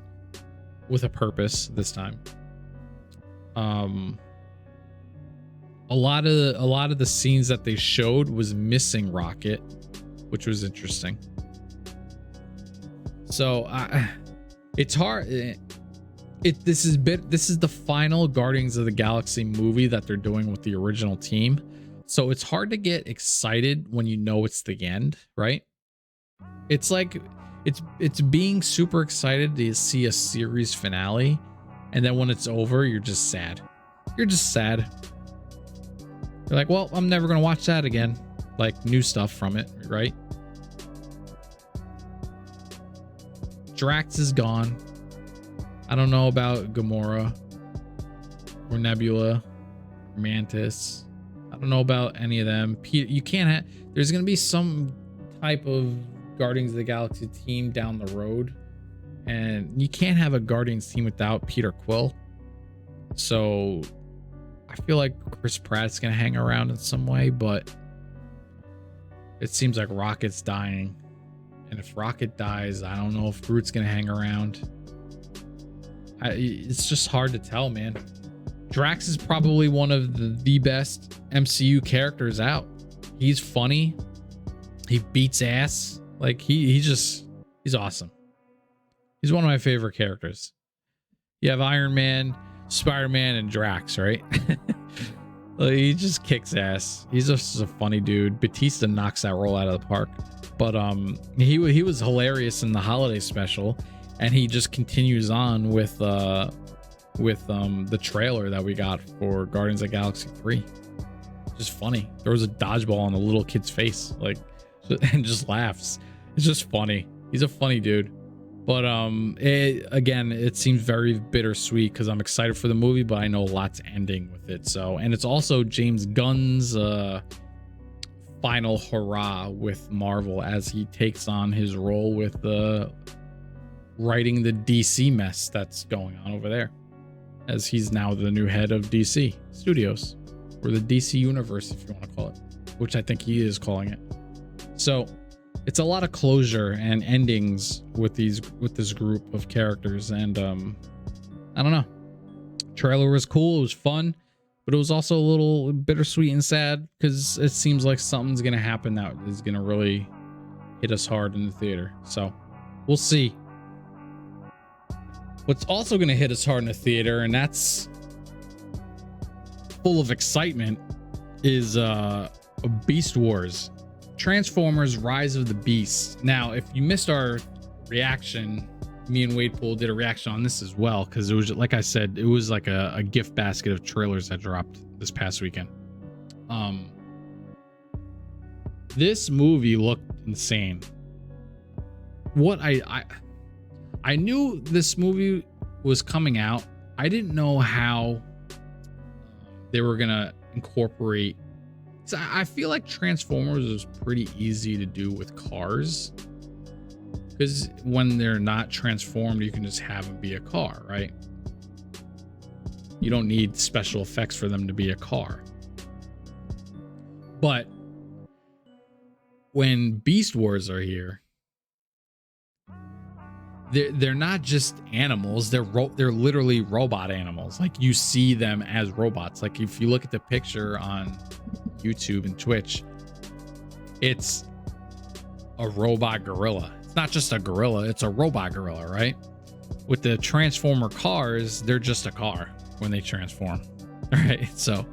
with a purpose this time. A lot of the scenes that they showed was missing Rocket, which was interesting. So it's hard. This is the final Guardians of the Galaxy movie that they're doing with the original team. So it's hard to get excited when you know it's the end, right? It's like it's being super excited to see a series finale, and then when it's over, you're just sad. You're just sad. You're like, well, I'm never gonna watch that again. Like, new stuff from it, right? Drax is gone. I don't know about Gamora or Nebula or Mantis. I don't know about any of them. You can't have, there's going to be some type of Guardians of the Galaxy team down the road, and you can't have a Guardians team without Peter Quill. So I feel like Chris Pratt's going to hang around in some way, but it seems like Rocket's dying. And if Rocket dies, I don't know if Groot's going to hang around. It's just hard to tell, man. Drax is probably one of the best MCU characters out. He's funny. He beats ass. Like, he's awesome. He's one of my favorite characters. You have Iron Man, Spider-Man, and Drax, right? Like, he just kicks ass. He's just a funny dude. Batista knocks that role out of the park. But he was hilarious in the holiday special, and he just continues on with the trailer that we got for Guardians of the Galaxy 3. Just funny. There was a dodgeball on the little kid's face, like, and just laughs. It's just funny. He's a funny dude. But again, it seems very bittersweet because I'm excited for the movie, but I know a lot's ending with it. So, and it's also James Gunn's final hurrah with Marvel as he takes on his role with writing the DC mess that's going on over there, as he's now the new head of DC Studios, or the DC Universe, if you want to call it, which I think he is calling it. So it's a lot of closure and endings with this group of characters, and I don't know. Trailer was cool, it was fun, but it was also a little bittersweet and sad because it seems like something's gonna happen that is gonna really hit us hard in the theater. So we'll see. What's also gonna hit us hard in the theater, and that's full of excitement, is Beast Wars. Transformers Rise of the Beasts. Now, if you missed our reaction, me and Wade Poole did a reaction on this as well, because it was, like I said, it was like a gift basket of trailers that dropped this past weekend. This movie looked insane. What I knew this movie was coming out. I didn't know how they were gonna incorporate. So I feel like Transformers is pretty easy to do with cars, because when they're not transformed, you can just have them be a car, right? You don't need special effects for them to be a car. But when Beast Wars are here, they're not just animals, they're literally robot animals. Like, you see them as robots. Like, if you look at the picture on YouTube and Twitch, it's a robot gorilla. It's not just a gorilla, it's a robot gorilla, right? With the Transformer cars, they're just a car when they transform, right? So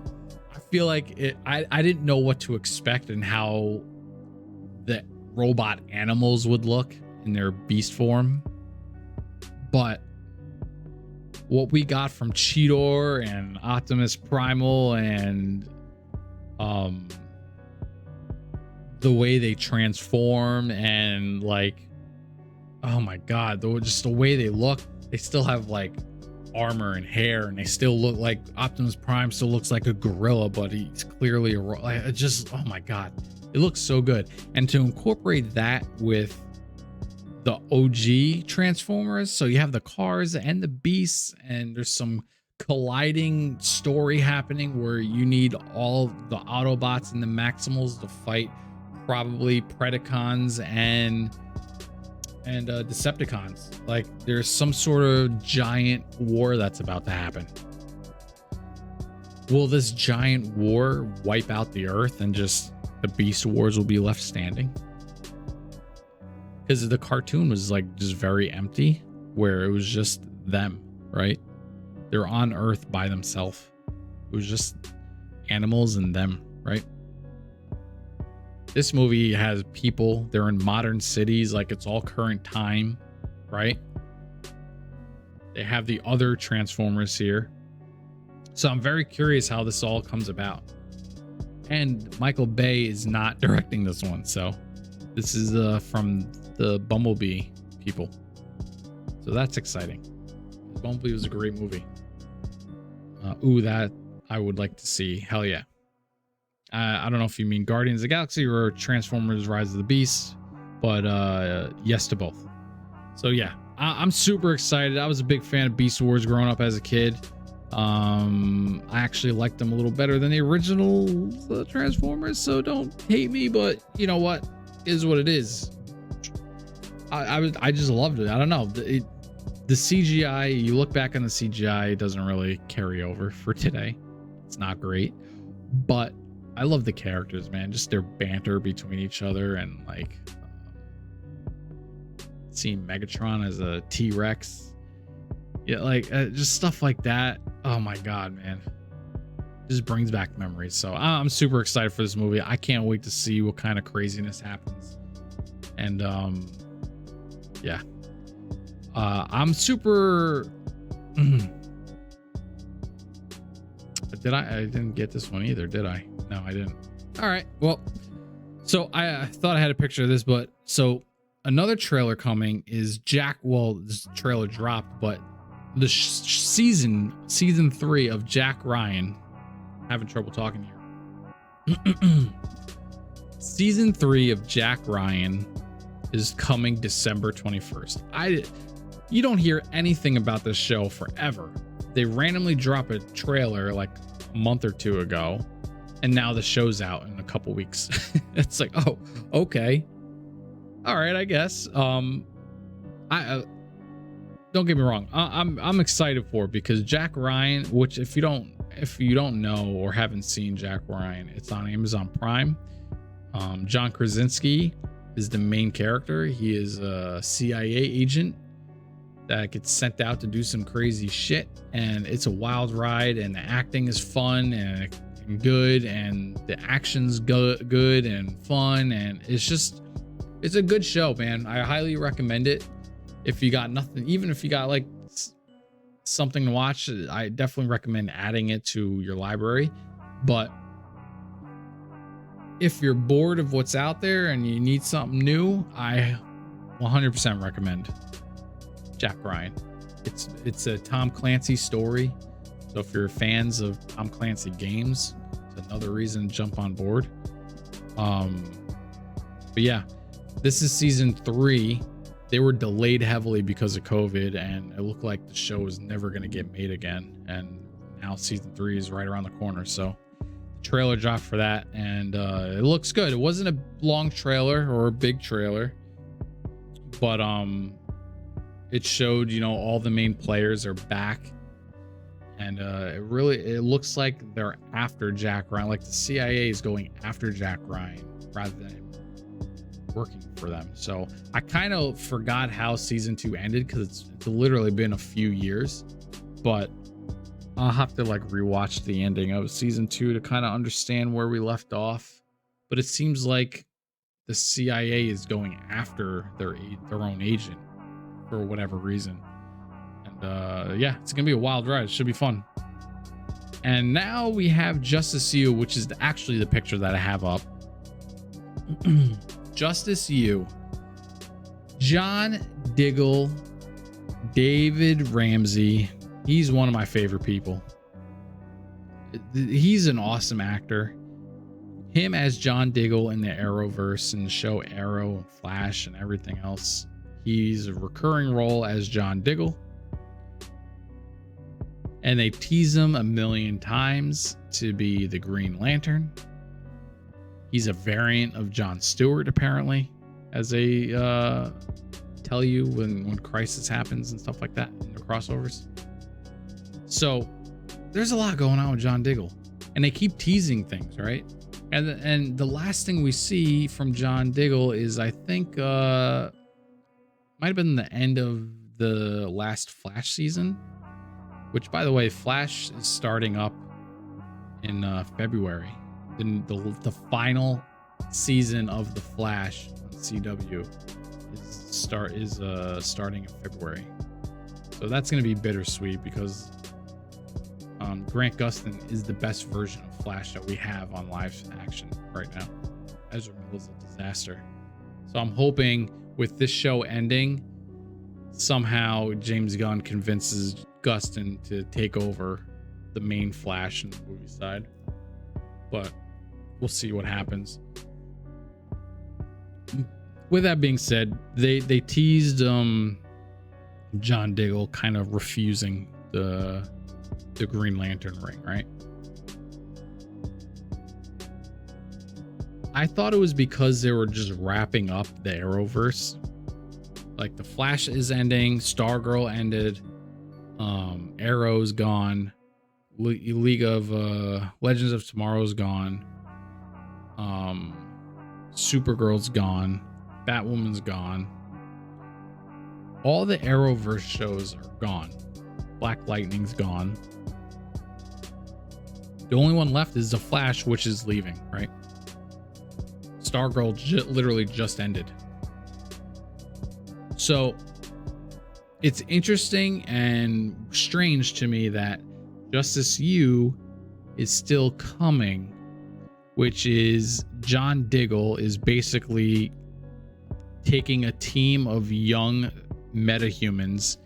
I feel like I didn't know what to expect and how the robot animals would look in their beast form. But what we got from Cheetor and Optimus Primal, and the way they transform, and like, oh my god, just the way they look, they still have like armor and hair, and they still look like Optimus Prime still looks like a gorilla, but he's clearly like, just, oh my god, it looks so good. And to incorporate that with the OG Transformers, so you have the cars and the beasts, and there's some colliding story happening where you need all the Autobots and the Maximals to fight probably Predacons and Decepticons. Like, there's some sort of giant war that's about to happen. Will this giant war wipe out the Earth and just the Beast Wars will be left standing? Because the cartoon was like just very empty, where it was just them, right? They're on Earth by themselves. It was just animals and them, right? This movie has people. They're in modern cities, like it's all current time, right? They have the other Transformers here. So I'm very curious how this all comes about. And Michael Bay is not directing this one, so this is from the Bumblebee people. So that's exciting. Bumblebee was a great movie. Ooh, that I would like to see. Hell yeah. I don't know if you mean Guardians of the Galaxy or Transformers Rise of the Beasts, but yes to both. So yeah, I'm super excited. I was a big fan of Beast Wars growing up as a kid. I actually liked them a little better than the original Transformers, so don't hate me, but you know what? It is what it is. I just loved it. I don't know. The CGI, you look back on the CGI, it doesn't really carry over for today. It's not great, but I love the characters, man. Just their banter between each other, and like seeing Megatron as a T-Rex. Yeah, like just stuff like that. Oh my god, man. Just brings back memories. So I'm super excited for this movie. I can't wait to see what kind of craziness happens. And yeah. I'm super I didn't get this one either, did I? No, I didn't. All right. Well, so I thought I had a picture of this, but so Another trailer coming is well, this trailer dropped, but the season 3 of Jack Ryan. Having trouble talking here. Season 3 of Jack Ryan is coming December 21st. You don't hear anything about this show forever. They randomly drop a trailer like a month or two ago, and now the show's out in a couple weeks. It's like, oh, okay, all right, I guess. Don't get me wrong, I'm excited for it because Jack Ryan, which if you don't know or haven't seen Jack Ryan, it's on Amazon Prime. John Krasinski is the main character. He is a CIA agent that gets sent out to do some crazy shit, and it's a wild ride, and the acting is fun and good, and the action's good and fun, and it's a good show, man. I highly recommend it. If you got nothing, even if you got like something to watch, I definitely recommend adding it to your library. But if you're bored of what's out there and you need something new, I 100% recommend Jack Ryan. It's a Tom Clancy story. So if you're fans of Tom Clancy games, it's another reason to jump on board. But yeah, this is season 3. They were delayed heavily because of COVID, and it looked like the show was never going to get made again. And now season 3 is right around the corner. So trailer dropped for that, and it looks good. It wasn't a long trailer or a big trailer, but it showed, all the main players are back, and it looks like they're after Jack Ryan. Like the CIA is going after Jack Ryan rather than him working for them. So I kind of forgot how season 2 ended because it's literally been a few years, but I'll have to like rewatch the ending of season 2 to kind of understand where we left off. But it seems like the CIA is going after their own agent for whatever reason. And yeah, it's gonna be a wild ride. It should be fun. And now we have Justice U, which is actually the picture that I have up. Justice U, John Diggle, David Ramsey. He's one of my favorite people. He's an awesome actor. Him as John Diggle in the Arrowverse and the show Arrow and Flash and everything else. He's a recurring role as John Diggle. And they tease him a million times to be the Green Lantern. He's a variant of Jon Stewart, apparently, as they tell you when crisis happens and stuff like that in the crossovers. So there's a lot going on with John Diggle, and they keep teasing things, right? And the last thing we see from John Diggle is, I think, might have been the end of the last Flash season, which, by the way, Flash is starting up in February. The final season of the Flash on CW is starting in February. So that's going to be bittersweet because Grant Gustin is the best version of Flash that we have on live action right now. Ezra Miller's a disaster. So I'm hoping with this show ending, somehow James Gunn convinces Gustin to take over the main Flash in the movie side. But we'll see what happens. With that being said, they teased John Diggle kind of refusing the Green Lantern ring, right? I thought it was because they were just wrapping up the Arrowverse. Like the Flash is ending, Stargirl ended, Arrow's gone, League of Legends of Tomorrow's gone, Supergirl's gone, Batwoman's gone. All the Arrowverse shows are gone. Black Lightning's gone. The only one left is the Flash, which is leaving, right? Stargirl literally just ended. So it's interesting and strange to me that Justice U is still coming, which is John Diggle is basically taking a team of young metahumans,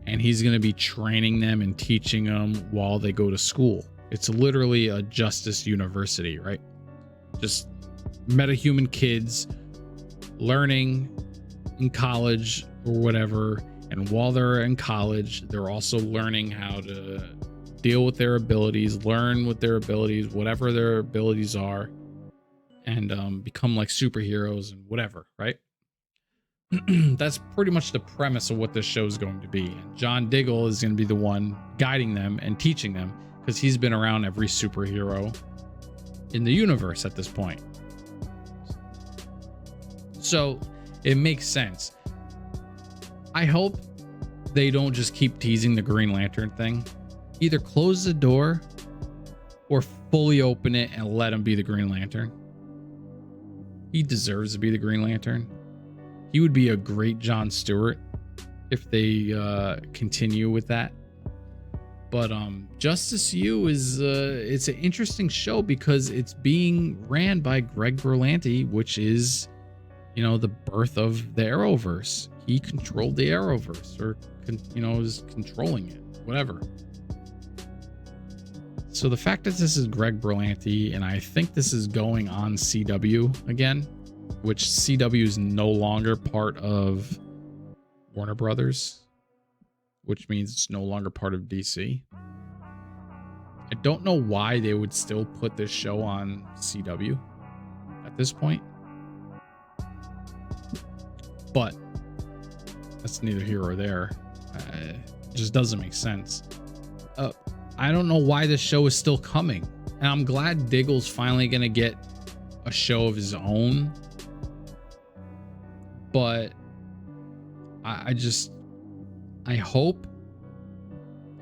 and he's going to be training them and teaching them while they go to school. It's literally a justice university, right? Just metahuman kids learning in college or whatever, and while they're in college, they're also learning how to deal with their abilities, learn with their abilities, whatever their abilities are, and become like superheroes and whatever, right? That's pretty much the premise of what this show is going to be. And John Diggle is going to be the one guiding them and teaching them, because he's been around every superhero in the universe at this point. So it makes sense. I hope they don't just keep teasing the Green Lantern thing. Either close the door or fully open it and let him be the Green Lantern. He deserves to be the Green Lantern. He would be a great Jon Stewart if they continue with that. But Justice U is it's an interesting show because it's being ran by Greg Berlanti, which is, you know, the birth of the Arrowverse. He controlled the Arrowverse, or is controlling it, whatever. So the fact that this is Greg Berlanti, and I think this is going on CW again, which CW is no longer part of Warner Brothers, which means it's no longer part of DC. I don't know why they would still put this show on CW at this point, but that's neither here or there. It just doesn't make sense. I don't know why this show is still coming, and I'm glad Diggle's finally gonna get a show of his own, but I hope,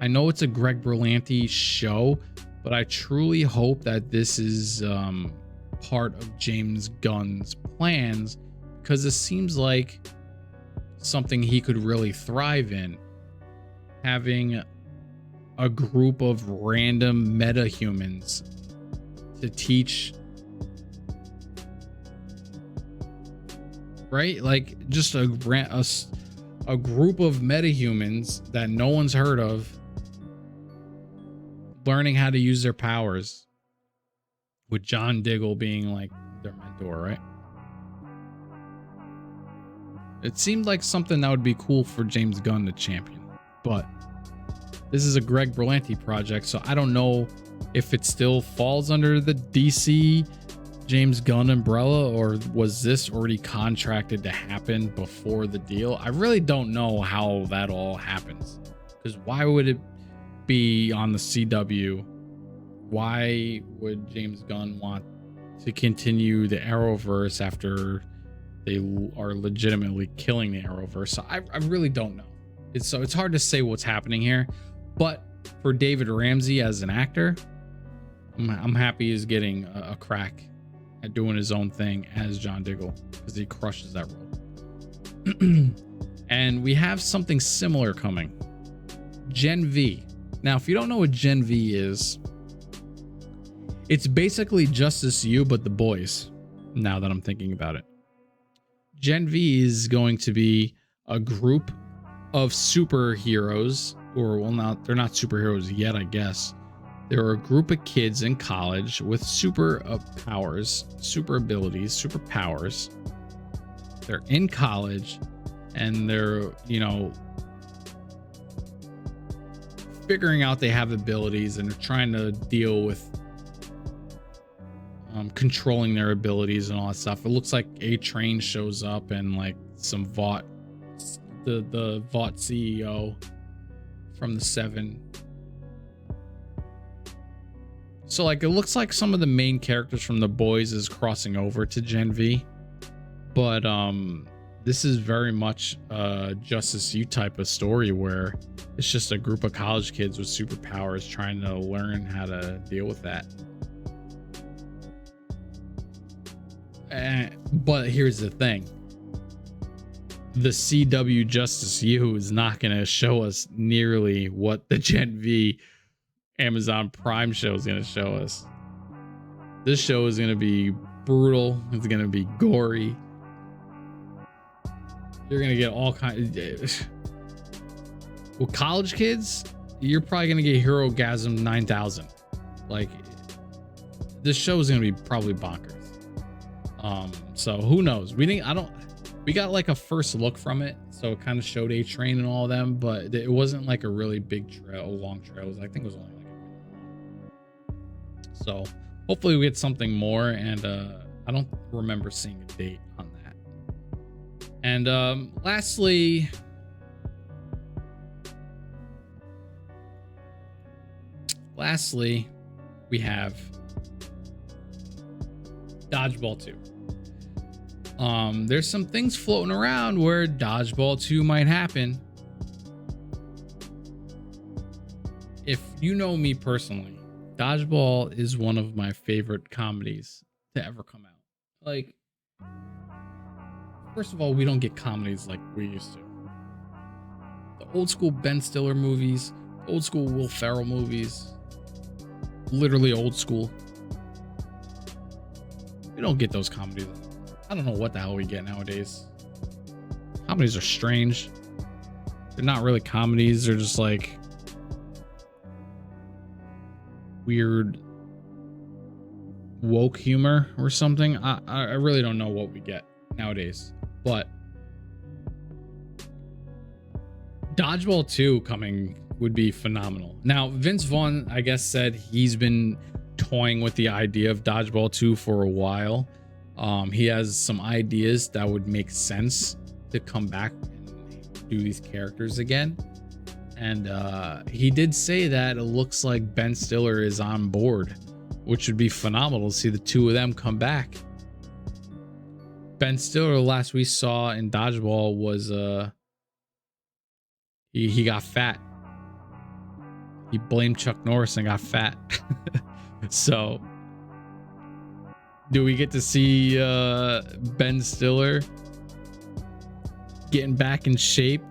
I know it's a Greg Berlanti show, but I truly hope that this is part of James Gunn's plans, because it seems like something he could really thrive in, having a group of random metahumans to teach, right? Like just a group of metahumans that no one's heard of, learning how to use their powers, with John Diggle being like their mentor, right? It seemed like something that would be cool for James Gunn to champion, but this is a Greg Berlanti project, so I don't know if it still falls under the DC James Gunn umbrella, or was this already contracted to happen before the deal? I really don't know how that all happens, because why would it be on the CW? Why would James Gunn want to continue the Arrowverse after they are legitimately killing the Arrowverse? So I really don't know. It's hard to say what's happening here, but for David Ramsey as an actor, I'm happy he's getting a crack at doing his own thing as John Diggle, because he crushes that role. And we have something similar coming, Gen V. Now, if you don't know what Gen V is, it's basically Justice U, but the boys, now that I'm thinking about it. Gen V is going to be a group of superheroes, or well, they're not superheroes yet, I guess. They're a group of kids in college with super powers, super abilities, super powers. They're in college, and they're, figuring out they have abilities, and they're trying to deal with controlling their abilities and all that stuff. It looks like A-Train shows up, and like some Vought, the Vought CEO from the Seven. So like it looks like some of the main characters from the boys is crossing over to Gen V, but this is very much a Justice U type of story where it's just a group of college kids with superpowers trying to learn how to deal with that. But here's the thing. The CW Justice U is not going to show us nearly what the Gen V Amazon Prime show is going to show us. This show is going to be brutal. It's going to be gory. You're gonna get all kinds. With college kids, you're probably gonna get Herogasm 9000. Like, this show is gonna be probably bonkers. So who knows? We got like a first look from it, so it kind of showed A Train and all of them, but it wasn't like a really big trail, long trail. I think it was only like so. Hopefully we get something more, and I don't remember seeing a date on that. And lastly, we have Dodgeball 2. There's some things floating around where Dodgeball 2 might happen. If you know me personally, Dodgeball is one of my favorite comedies to ever come out. Like, first of all, we don't get comedies like we used to. The old school Ben Stiller movies, old school Will Ferrell movies, literally old school. We don't get those comedies. I don't know what the hell we get nowadays. Comedies are strange. They're not really comedies. They're just like weird woke humor or something. I really don't know what we get nowadays. But Dodgeball 2 coming would be phenomenal. Now, Vince Vaughn, I guess, said he's been toying with the idea of Dodgeball 2 for a while. He has some ideas that would make sense to come back and do these characters again. And he did say that it looks like Ben Stiller is on board, which would be phenomenal to see the two of them come back. Ben Stiller, last we saw in Dodgeball was he got fat. He blamed Chuck Norris and got fat. So do we get to see Ben Stiller getting back in shape?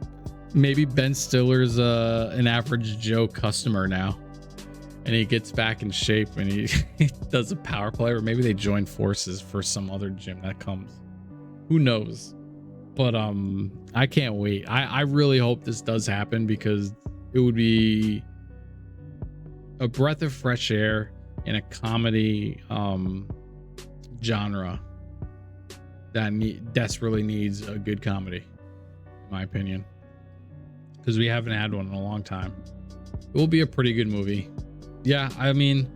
Maybe Ben Stiller's an average Joe customer now, and he gets back in shape and he does a power play, or maybe they join forces for some other gym that comes. Who knows? But I can't wait. I really hope this does happen, because it would be a breath of fresh air in a comedy genre that desperately needs a good comedy, in my opinion, because we haven't had one in a long time. It will be a pretty good movie. Yeah, I mean,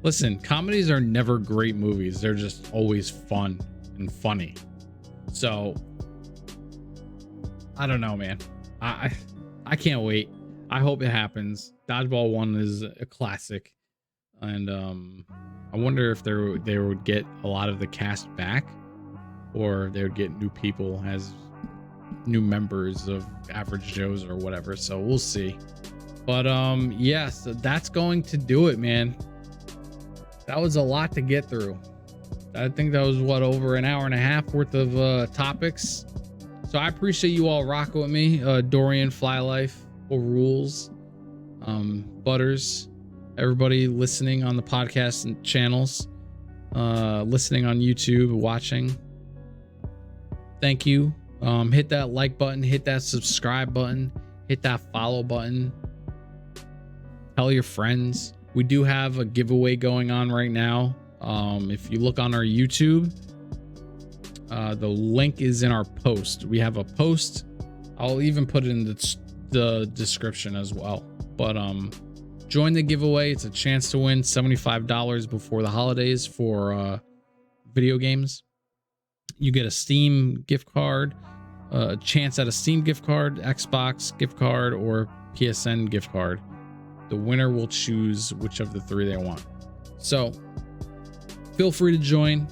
listen, comedies are never great movies. They're just always fun and funny. So I don't know, man. I can't wait. I hope it happens. Dodgeball 1 is a classic, and I wonder if they would get a lot of the cast back, or they would get new people as new members of Average Joes or whatever. So we'll see. But yeah, so that's going to do it, man. That was a lot to get through. I think that was over an hour and a half worth of topics. So I appreciate you all rocking with me. Dorian, Fly Life, Rules, Butters, everybody listening on the podcast and channels, listening on YouTube, watching. Thank you. Hit that like button, hit that subscribe button, hit that follow button. Tell your friends. We do have a giveaway going on right now. If you look on our YouTube, the link is in our post. We have a post. I'll even put it in the description as well. But join the giveaway. It's a chance to win $75 before the holidays for video games. You get a Steam gift card, a chance at a Steam gift card, Xbox gift card, or PSN gift card. The winner will choose which of the three they want. So feel free to join.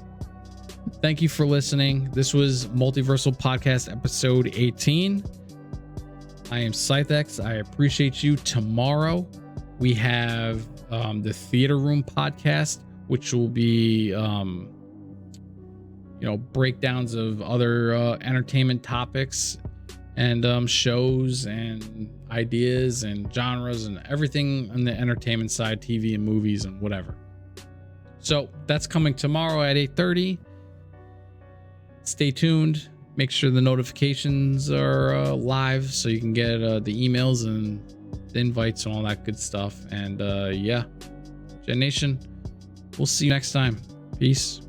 Thank you for listening. This was Multiversal Podcast episode 18. I am ScytheX. I appreciate you. Tomorrow we have the Theater Room podcast, which will be breakdowns of other entertainment topics and shows and ideas and genres and everything on the entertainment side, TV and movies and whatever. So that's coming tomorrow at 8:30. Stay tuned. Make sure the notifications are live so you can get the emails and the invites and all that good stuff. And yeah, Gen Nation, we'll see you next time. Peace.